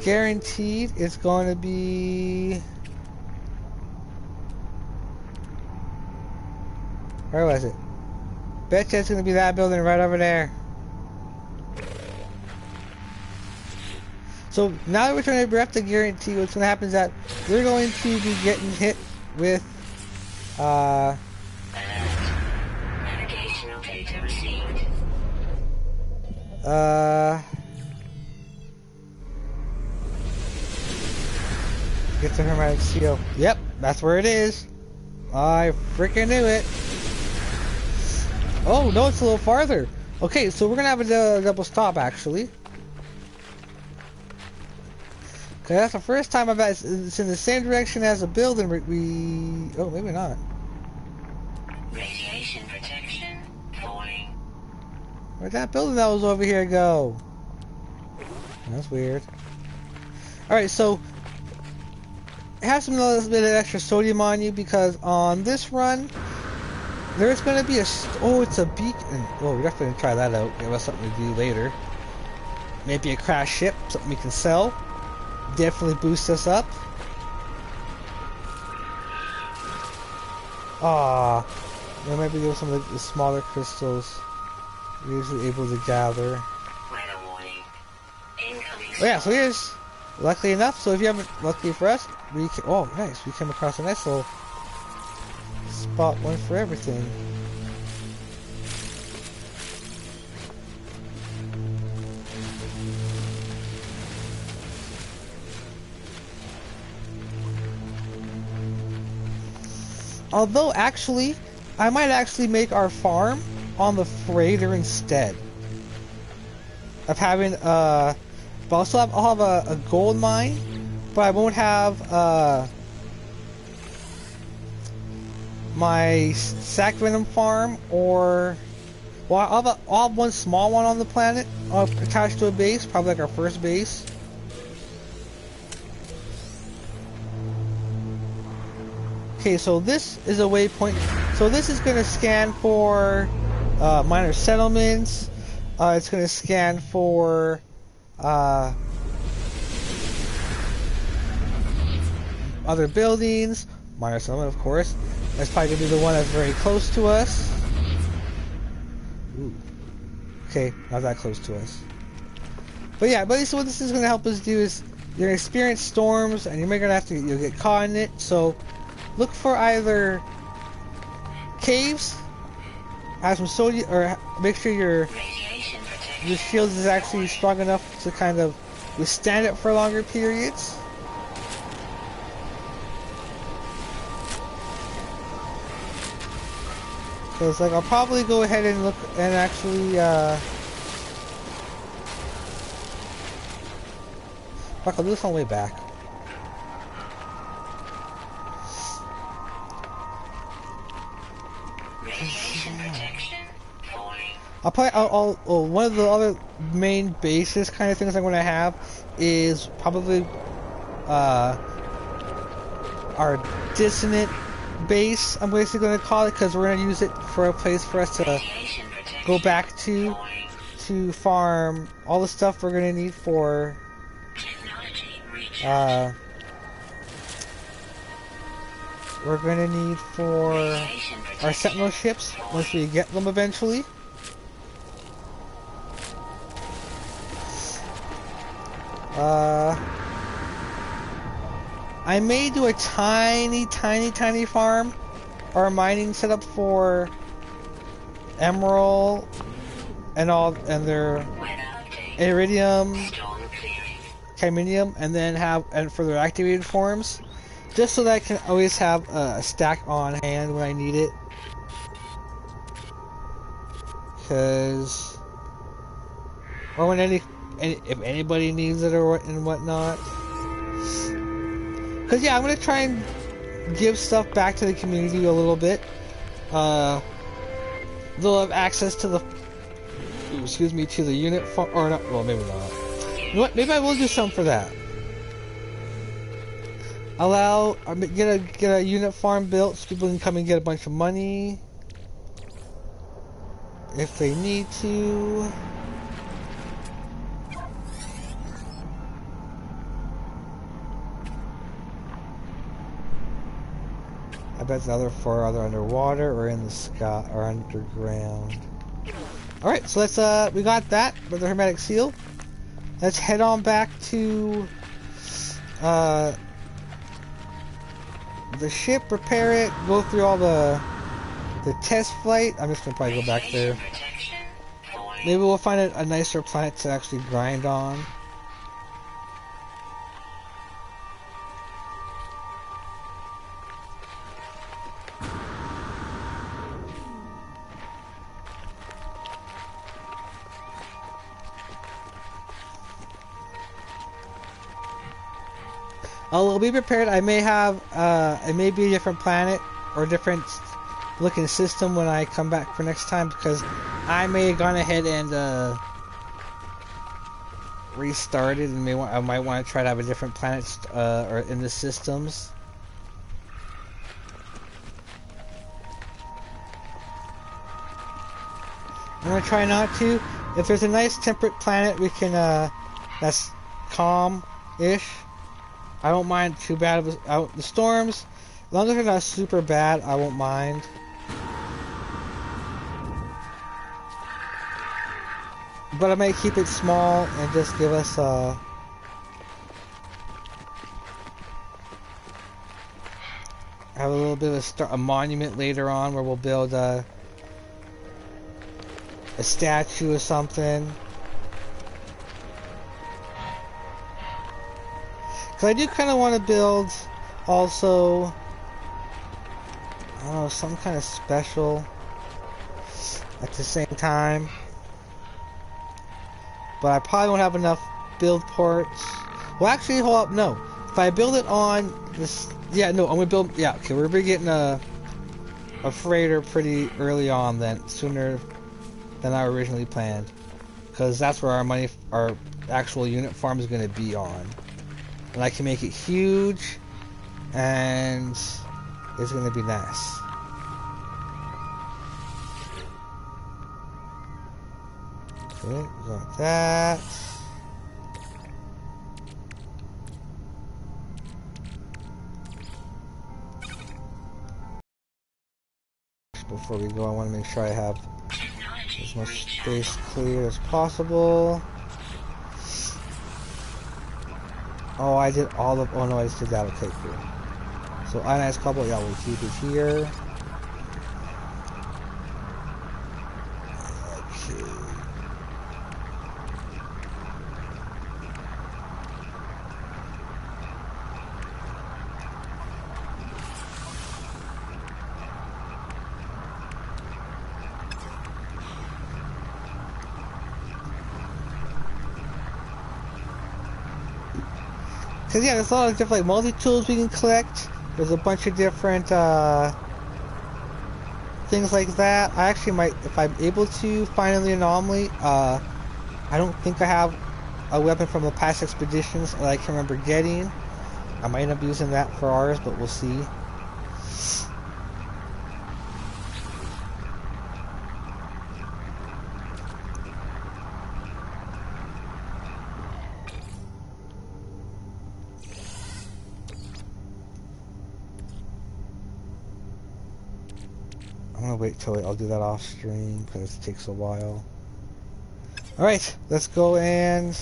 Guaranteed it's going to be... Where was it? Bet you it's going to be that building right over there. So now that we're trying to bereft the guarantee, what's going to happen is that we're going to be getting hit with Navigational data received. Get the hermetic seal. Yep, that's where it is. I freaking knew it. Oh no, it's a little farther. Okay, so we're gonna have a double stop actually. Okay, that's the first time I've had it's in the same direction as a building. We oh maybe not. Radiation protection falling. Where'd that building that was over here go? That's weird. Alright, so have some little bit of extra sodium on you because on this run there's going to be oh, it's a beacon. Oh, we're definitely going to try that out. Give us something to do later. Maybe a crash ship, something we can sell. Definitely boost us up. Ah, maybe give some of the smaller crystals we're usually able to gather. Weather warning. Incoming. Oh yeah, so here's, luckily enough, so if you haven't, luckily for us, oh nice, we came across a nice little spot, one for everything. Although actually, I might actually make our farm on the freighter instead of having but I'll have a gold mine, but I won't have my sac venom farm, or well, I'll have one small one on the planet attached to a base, probably like our first base. Okay, so this is a waypoint. So this is going to scan for minor settlements. It's going to scan for other buildings. Minor settlement, of course. That's probably going to be the one that's very close to us. Ooh. Okay, not that close to us. But yeah, but so what this is going to help us do is you're going to experience storms, and you're going to have to you'll get caught in it. So look for either caves, have some sodium, or make sure your shield is actually strong enough to kind of withstand it for longer periods. So it's like I'll probably go ahead and look and actually fuck, I'll do this on the way back. I'll probably, one of the other main basis kind of things I'm going to have is probably our dissonant base, I'm basically going to call it, because we're going to use it for a place for us to Radiation protection. go back to Falling. farm all the stuff we're going to need for Technology recharge. we're going to need for Radiation our protection. sentinel ships once we get them eventually. I may do a tiny farm or mining setup for emerald and all, and their Weather update. iridium, Storm clearing. chimenium, and then and for their activated forms, just so that I can always have a stack on hand when I need it. Because, or when if anybody needs it or and whatnot. Because yeah, I'm gonna try and give stuff back to the community a little bit. They'll have access to the, to the unit farm, or not. Well, maybe not. You know what? Maybe I will do something for that. Get a unit farm built so people can come and get a bunch of money if they need to. I bet the other 4 are either underwater or in the sky or underground. Alright, so let's we got that with the hermetic seal. Let's head on back to the ship, repair it, go through all the test flight. I'm just gonna probably go back there. Radiation protection. Falling. Maybe we'll find a nicer planet to actually grind on. I'll be prepared. I may have, it may be a different planet or different looking system when I come back for next time, because I may have gone ahead and restarted, and I might want to try to have a different planet or in the systems. I'm gonna try not to. If there's a nice temperate planet, we can that's calm-ish. I don't mind too bad of the storms. As long as they're not super bad, I won't mind. But I might keep it small and just give us have a little bit of a monument later on where we'll build a statue or something. Because I do kind of want to build also, I don't know, some kind of special at the same time. But I probably won't have enough build ports. Well, actually, hold up, no. If I build it on this, yeah, no, I'm gonna build, yeah, okay, we're gonna be getting a freighter pretty early on then, sooner than I originally planned. Because that's where our actual unit farm is gonna be on. And I can make it huge, and it's gonna be nice. Okay, we got that. Before we go, I want to make sure I have as much space clear as possible. Oh, I did all of. Oh no, I just did that. Okay, cool. So ionized cobalt, yeah, we'll keep it here. Because yeah, there's a lot of different like multi-tools we can collect. There's a bunch of different things like that. I actually might, if I'm able to find the anomaly, I don't think I have a weapon from the past expeditions that I can remember getting. I might end up using that for ours, but we'll see. I'll wait till I'll do that off stream because it takes a while. Alright, let's go and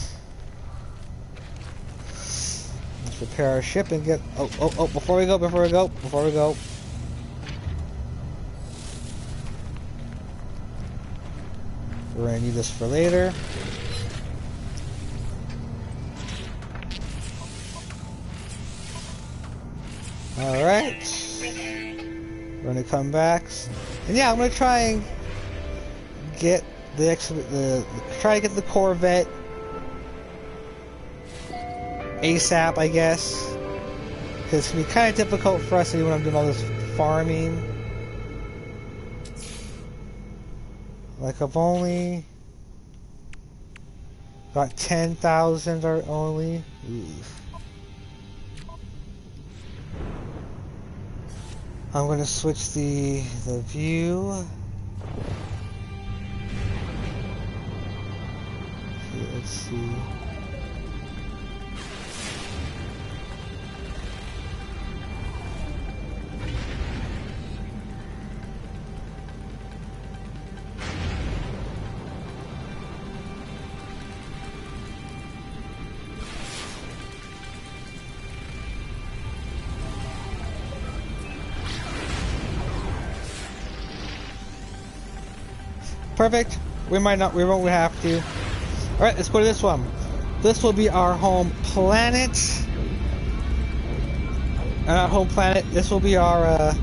let's repair our ship and get before we go. We're gonna need this for later. Alright. We're gonna come back. And yeah, I'm gonna try and get try to get the Corvette ASAP, I guess. Because it's gonna be kind of difficult for us to do when I'm doing all this farming. Like, I've only got 10,000 or only. Oof. I'm gonna switch the view. Okay, let's see. Perfect. We won't have to. Alright, let's go to this one. This will be our home planet. Not home planet. This will be our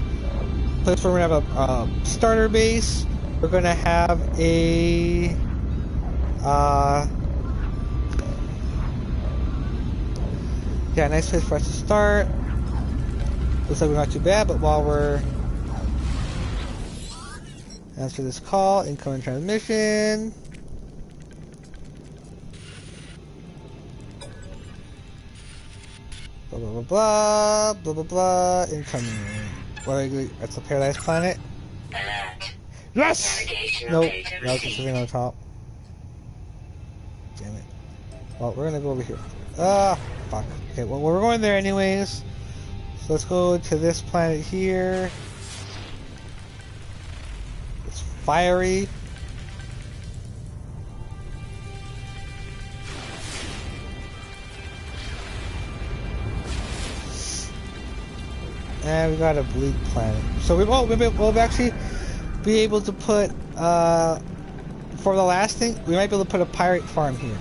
place where we're going to have a starter base. We're going to have a yeah, nice place for us to start. Looks like we're not too bad, but while we're answer this call, incoming transmission. Blah blah blah blah blah blah. Incoming. That's a paradise planet. Yes. Nope. No, it's just sitting on top. Damn it. Well, we're gonna go over here. Ah, fuck. Okay, well we're going there anyways. So let's go to this planet here. Fiery. And we got a bleak planet. So we'll actually be able to put for the last thing, we might be able to put a pirate farm here.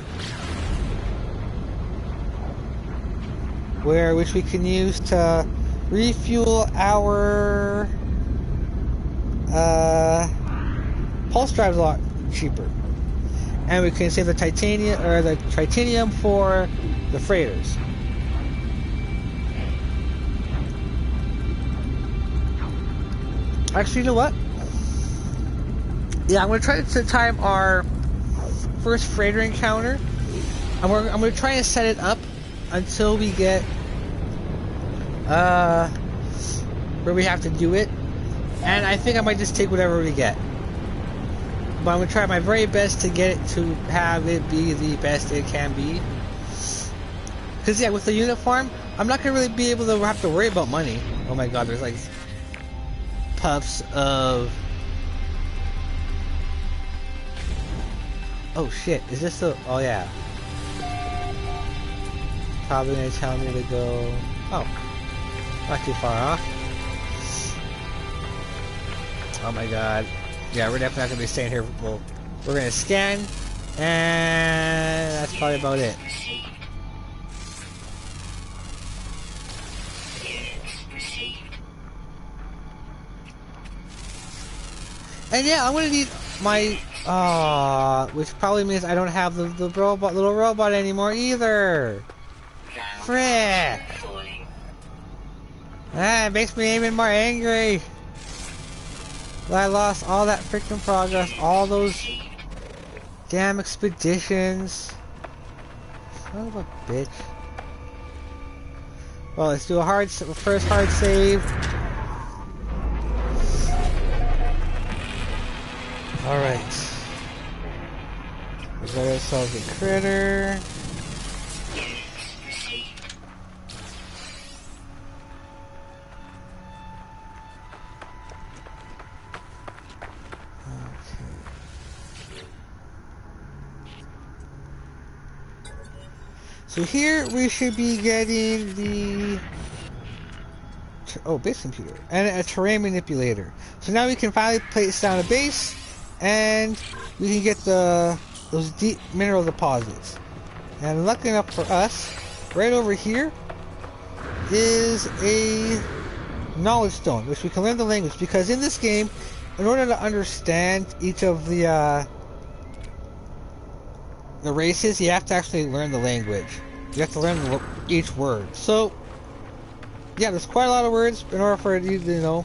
Which we can use to refuel our pulse drive's a lot cheaper, and we can save the titanium for the freighters. Actually, you know what? Yeah, I'm gonna try to time our first freighter encounter. I'm gonna try and set it up until we get where we have to do it, and I think I might just take whatever we get. But I'm going to try my very best to get it to have it be the best it can be. Because yeah, with the unit farm, I'm not going to really be able to have to worry about money. Oh my god, there's like puffs of... Oh shit, is this the... Oh yeah. Probably going to tell me to go... Oh. Not too far off. Oh my god. Yeah, we're definitely not going to be staying here. Well, we're going to scan, and that's probably about it. And yeah, I'm going to need my, which probably means I don't have the little robot anymore either. Frick! It makes me even more angry. I lost all that freaking progress, all those damn expeditions. Son of a bitch. Well, let's do a first hard save. Alright. We got ourselves a critter. So here we should be getting the base computer and a terrain manipulator. So now we can finally place down a base, and we can get those deep mineral deposits. And lucky enough for us, right over here is a knowledge stone, which we can learn the language, because in this game, in order to understand each of the races, you have to actually learn the language. You have to learn each word. So, yeah, there's quite a lot of words in order for you to,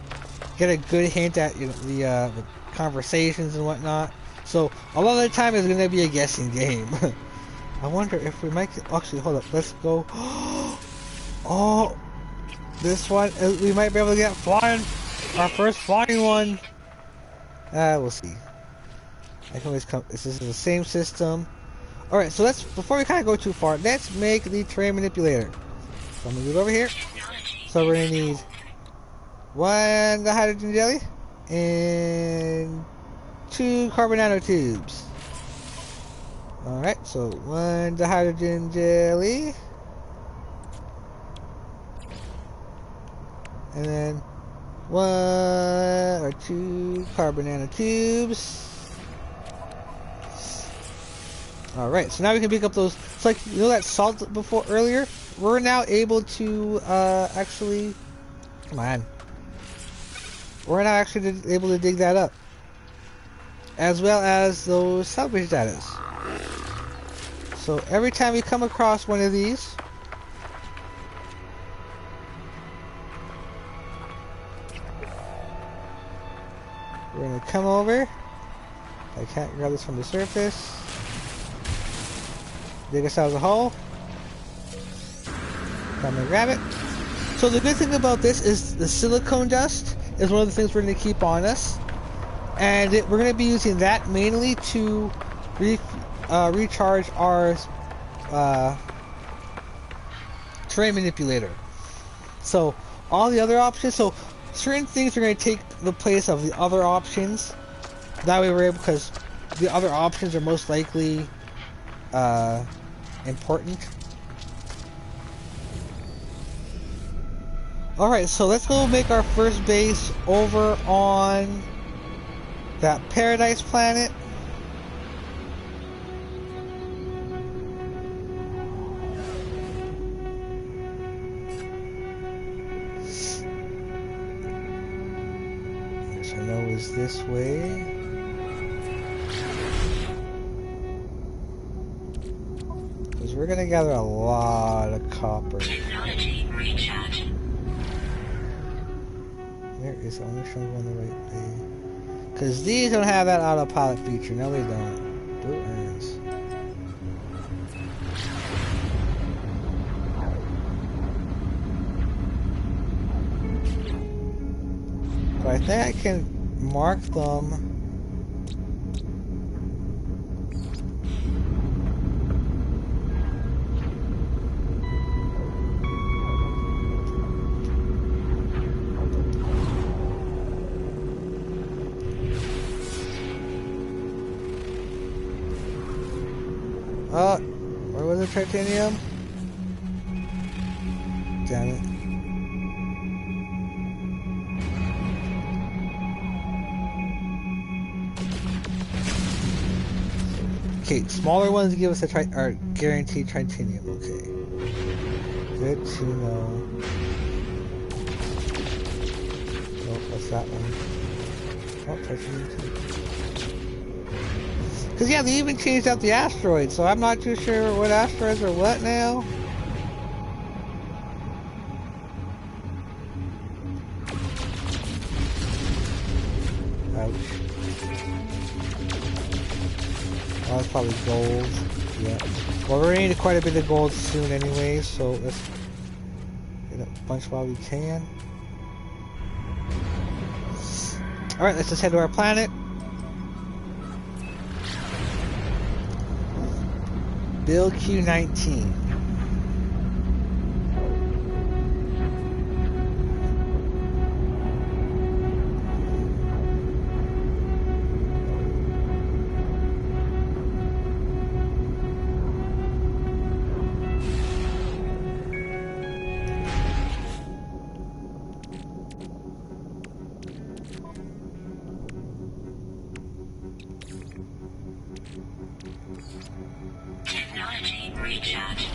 get a good hint at the conversations and whatnot. So, a lot of the time it's going to be a guessing game. I wonder if we might... Actually, hold up. Let's go... Oh! This one, we might be able to get flying. Our first flying one. We'll see. I can always come... This is the same system. Alright, so let's... Before we kind of go too far, let's make the terrain manipulator. So I'm going to move over here. So we're going to need 1 hydrogen jelly and 2 carbon nanotubes. Alright, so 1 hydrogen jelly. And then 1 or 2 carbon nanotubes. Alright, so now we can pick up those. It's like, that salt before earlier? We're now able to actually... Come on. We're now actually able to dig that up. As well as those salvage data. So every time we come across one of these, we're going to come over. I can't grab this from the surface. Dig us out of the hole. Come and grab it. So the good thing about this is the silicone dust is one of the things we're going to keep on us. And we're going to be using that mainly to recharge our terrain manipulator. So all the other options, so certain things are going to take the place of the other options. That way we're able, because the other options are most likely important. Alright, so let's go make our first base over on that paradise planet. Which I know is this way. Because we're going to gather a lot of copper. Technology recharge. There is only showing on the right way. Because these don't have that autopilot feature. No, they don't. Blue urns. But I think I can mark them. Oh, where was the titanium? Damn it. Okay, smaller ones give us are guaranteed titanium. Okay. Good to know. Oh, what's that one? Oh, titanium too. Because, yeah, they even changed out the asteroids, so I'm not too sure what asteroids are what now. Ouch. Oh, that's probably gold. Yeah. Well, we're gonna need quite a bit of gold soon anyway, so let's get a bunch while we can. Alright, let's just head to our planet. Bill Q19. recharge.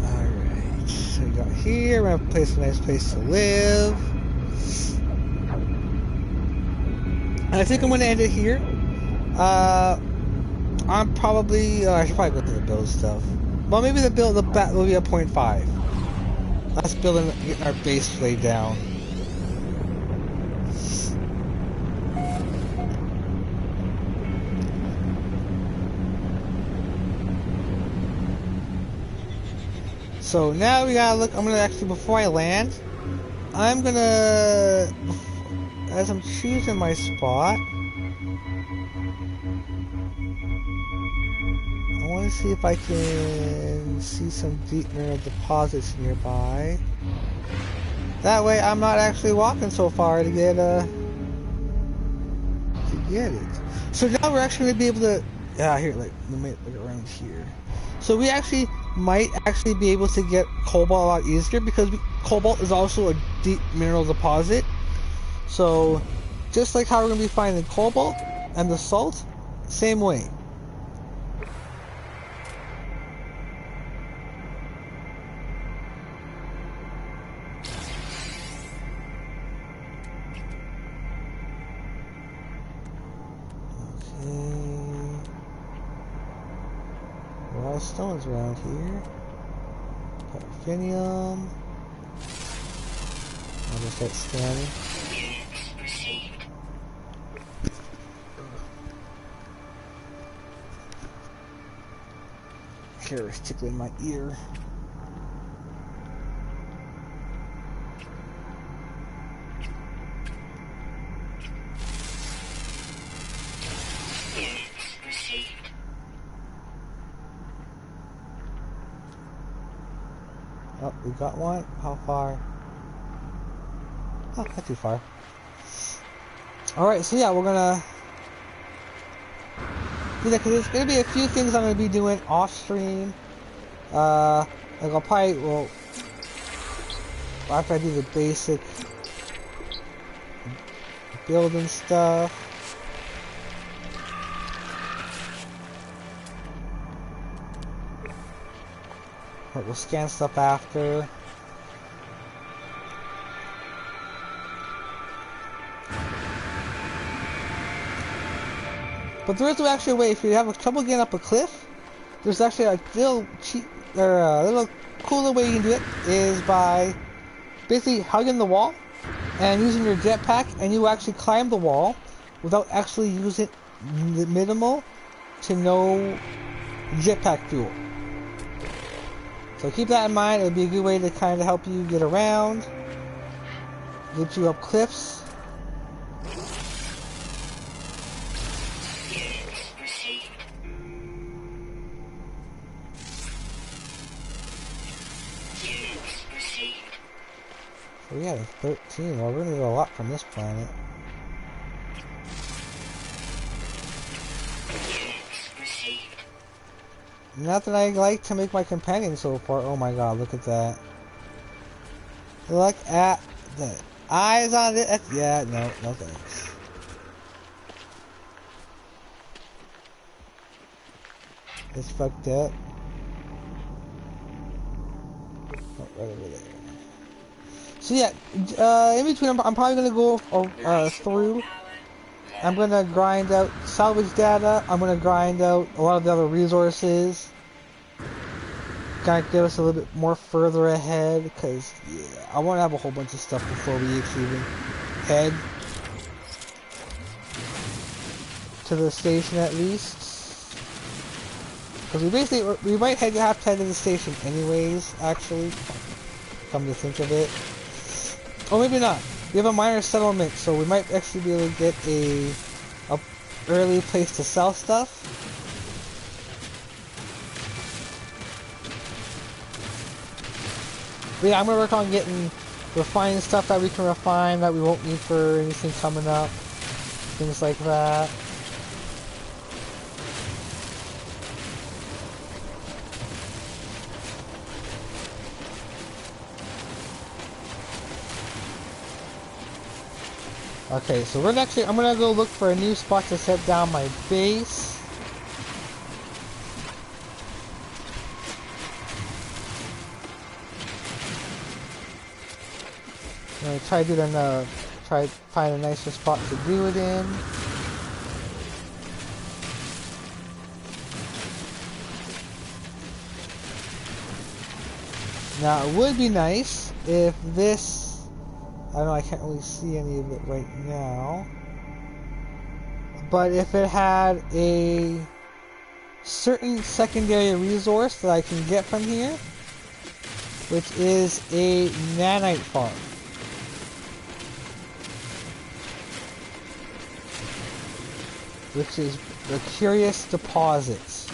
Alright, so we got here, we're gonna place a nice place to live. And I think I'm gonna end it here. I'm probably, I should probably go through the build stuff. Well, maybe the bat will be a 0.5. Let's getting our base laid down. So now we gotta look, I'm gonna actually, before I land, I'm gonna, as I'm choosing my spot, I want to see if I can see some deep mineral deposits nearby. That way I'm not actually walking so far to get it. So now we're actually going to be able to, here, like, let me look around here. So we actually might actually be able to get cobalt a lot easier because cobalt is also a deep mineral deposit. So just like how we're going to be finding cobalt and the salt, same way. A lot of stones around here. Paraffinium. I'll just start scanning. Hair is tickling my ear. Oh, we got one. How far? Oh, not too far. Alright, so yeah, we're gonna do that because there's gonna be a few things I'm gonna be doing off stream. Like I'll probably, well, after I do the basic building stuff. But we'll scan stuff after. But there is actually a way, if you have trouble getting up a cliff, there's actually a little cheap, or a little cooler way you can do it, is by basically hugging the wall and using your jetpack, and you actually climb the wall without actually using the minimal to no jetpack fuel. So keep that in mind. It would be a good way to kind of help you get around, get you up cliffs. So yeah, 13. Well, we're gonna get a lot from this planet. Nothing I like to make my companion so far. Oh my god, look at that. Look at the eyes on it. Yeah, no thanks. It's fucked up. Oh, right over there. So yeah, in between I'm probably gonna go through. I'm gonna grind out salvage data. I'm gonna grind out a lot of the other resources. Kind of get us a little bit more further ahead, because yeah, I want to have a whole bunch of stuff before we actually even head to the station at least. Because we might have to head to the station anyways. Actually, come to think of it, or maybe not. We have a minor settlement, so we might actually be able to get a early place to sell stuff. But yeah, I'm gonna work on refining stuff that we can refine that we won't need for anything coming up. things like that. Okay, so I'm gonna go look for a new spot to set down my base. I'm gonna try to find a nicer spot to do it in. Now it would be nice if this, I don't know, I can't really see any of it right now, but if it had a certain secondary resource that I can get from here, which is a nanite farm. Which is the curious deposits.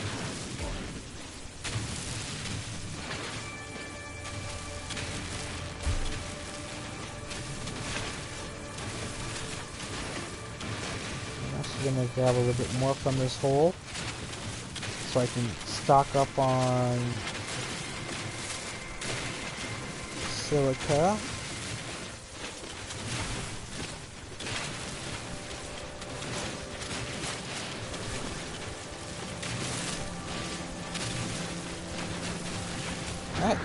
I'm actually going to grab a little bit more from this hole so I can stock up on silica. Alright.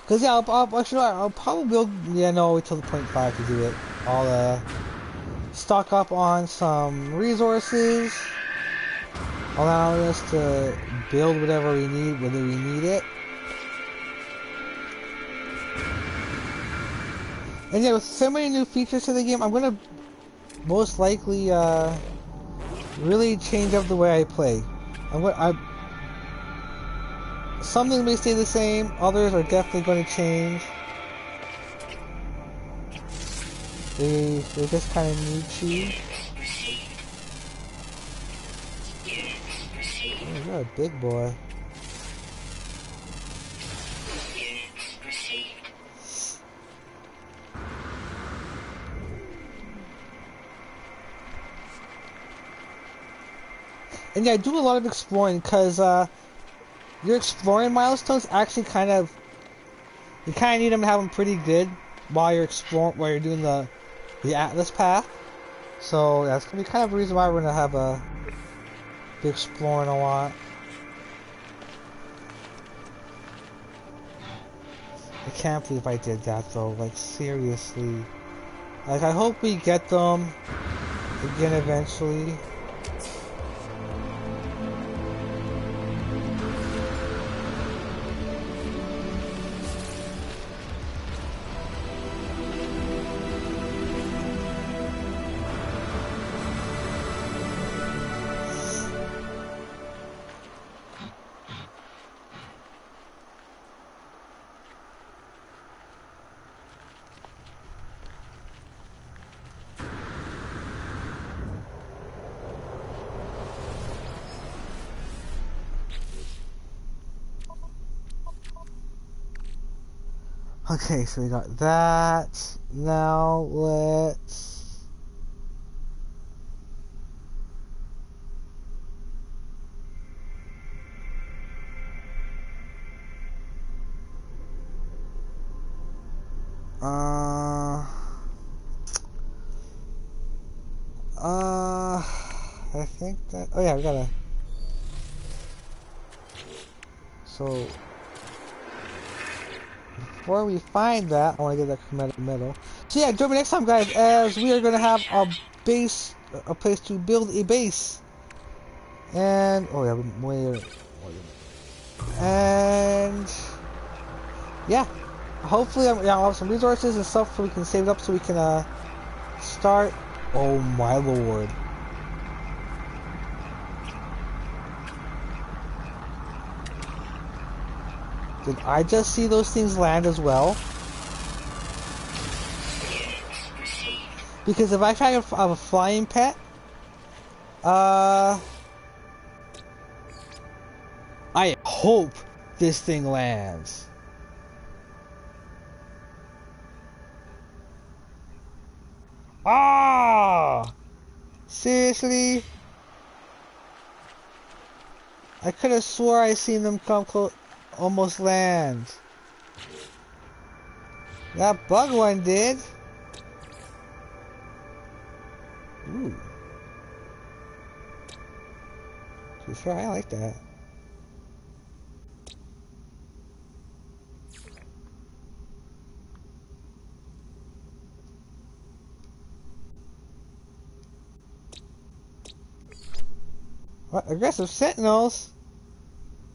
Cause yeah, I'll probably build, yeah, no, wait till the 0.5 to do it. I'll stock up on some resources, allowing us to build whatever we need, whether we need it. And yeah, with so many new features to the game, I'm gonna most likely really change up the way I play. Some things may stay the same, others are definitely going to change. They just kind of need to. Oh, you're a big boy. And yeah, I do a lot of exploring because your exploring milestones actually you kind of need them to have them pretty good while you're doing the Atlas path. So that's gonna be kind of a reason why we're gonna have be exploring a lot. I can't believe I did that though. Like seriously. Like I hope we get them again eventually. Okay, so we got that. Now let's... I think that... Oh yeah, we gotta... So... Before we find that, I want to get that chromatic metal. So yeah, join me next time, guys, as we are going to have a place to build a base. And, oh yeah, wait. And, yeah, hopefully I'll have some resources and stuff so we can save it up so we can, start. Oh my lord. Did I just see those things land as well? Because if I try to have a flying pet, I hope this thing lands. Ah! Seriously? I could have swore I seen them come close, almost land. That bug one did. Ooh. Sure, I like that. What? Aggressive sentinels?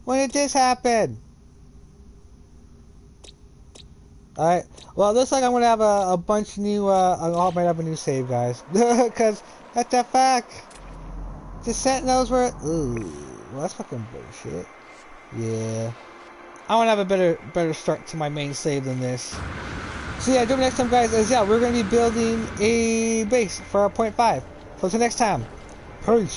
When did this happen? Alright, well, it looks like I'm gonna have a bunch new, I might have a new save, guys. Because, what the fuck? The sentinels were, ooh, well, that's fucking bullshit. Yeah. I want to have a better start to my main save than this. So yeah, do it next time, guys, is yeah, we're gonna be building a base for our .5. So until next time, peace.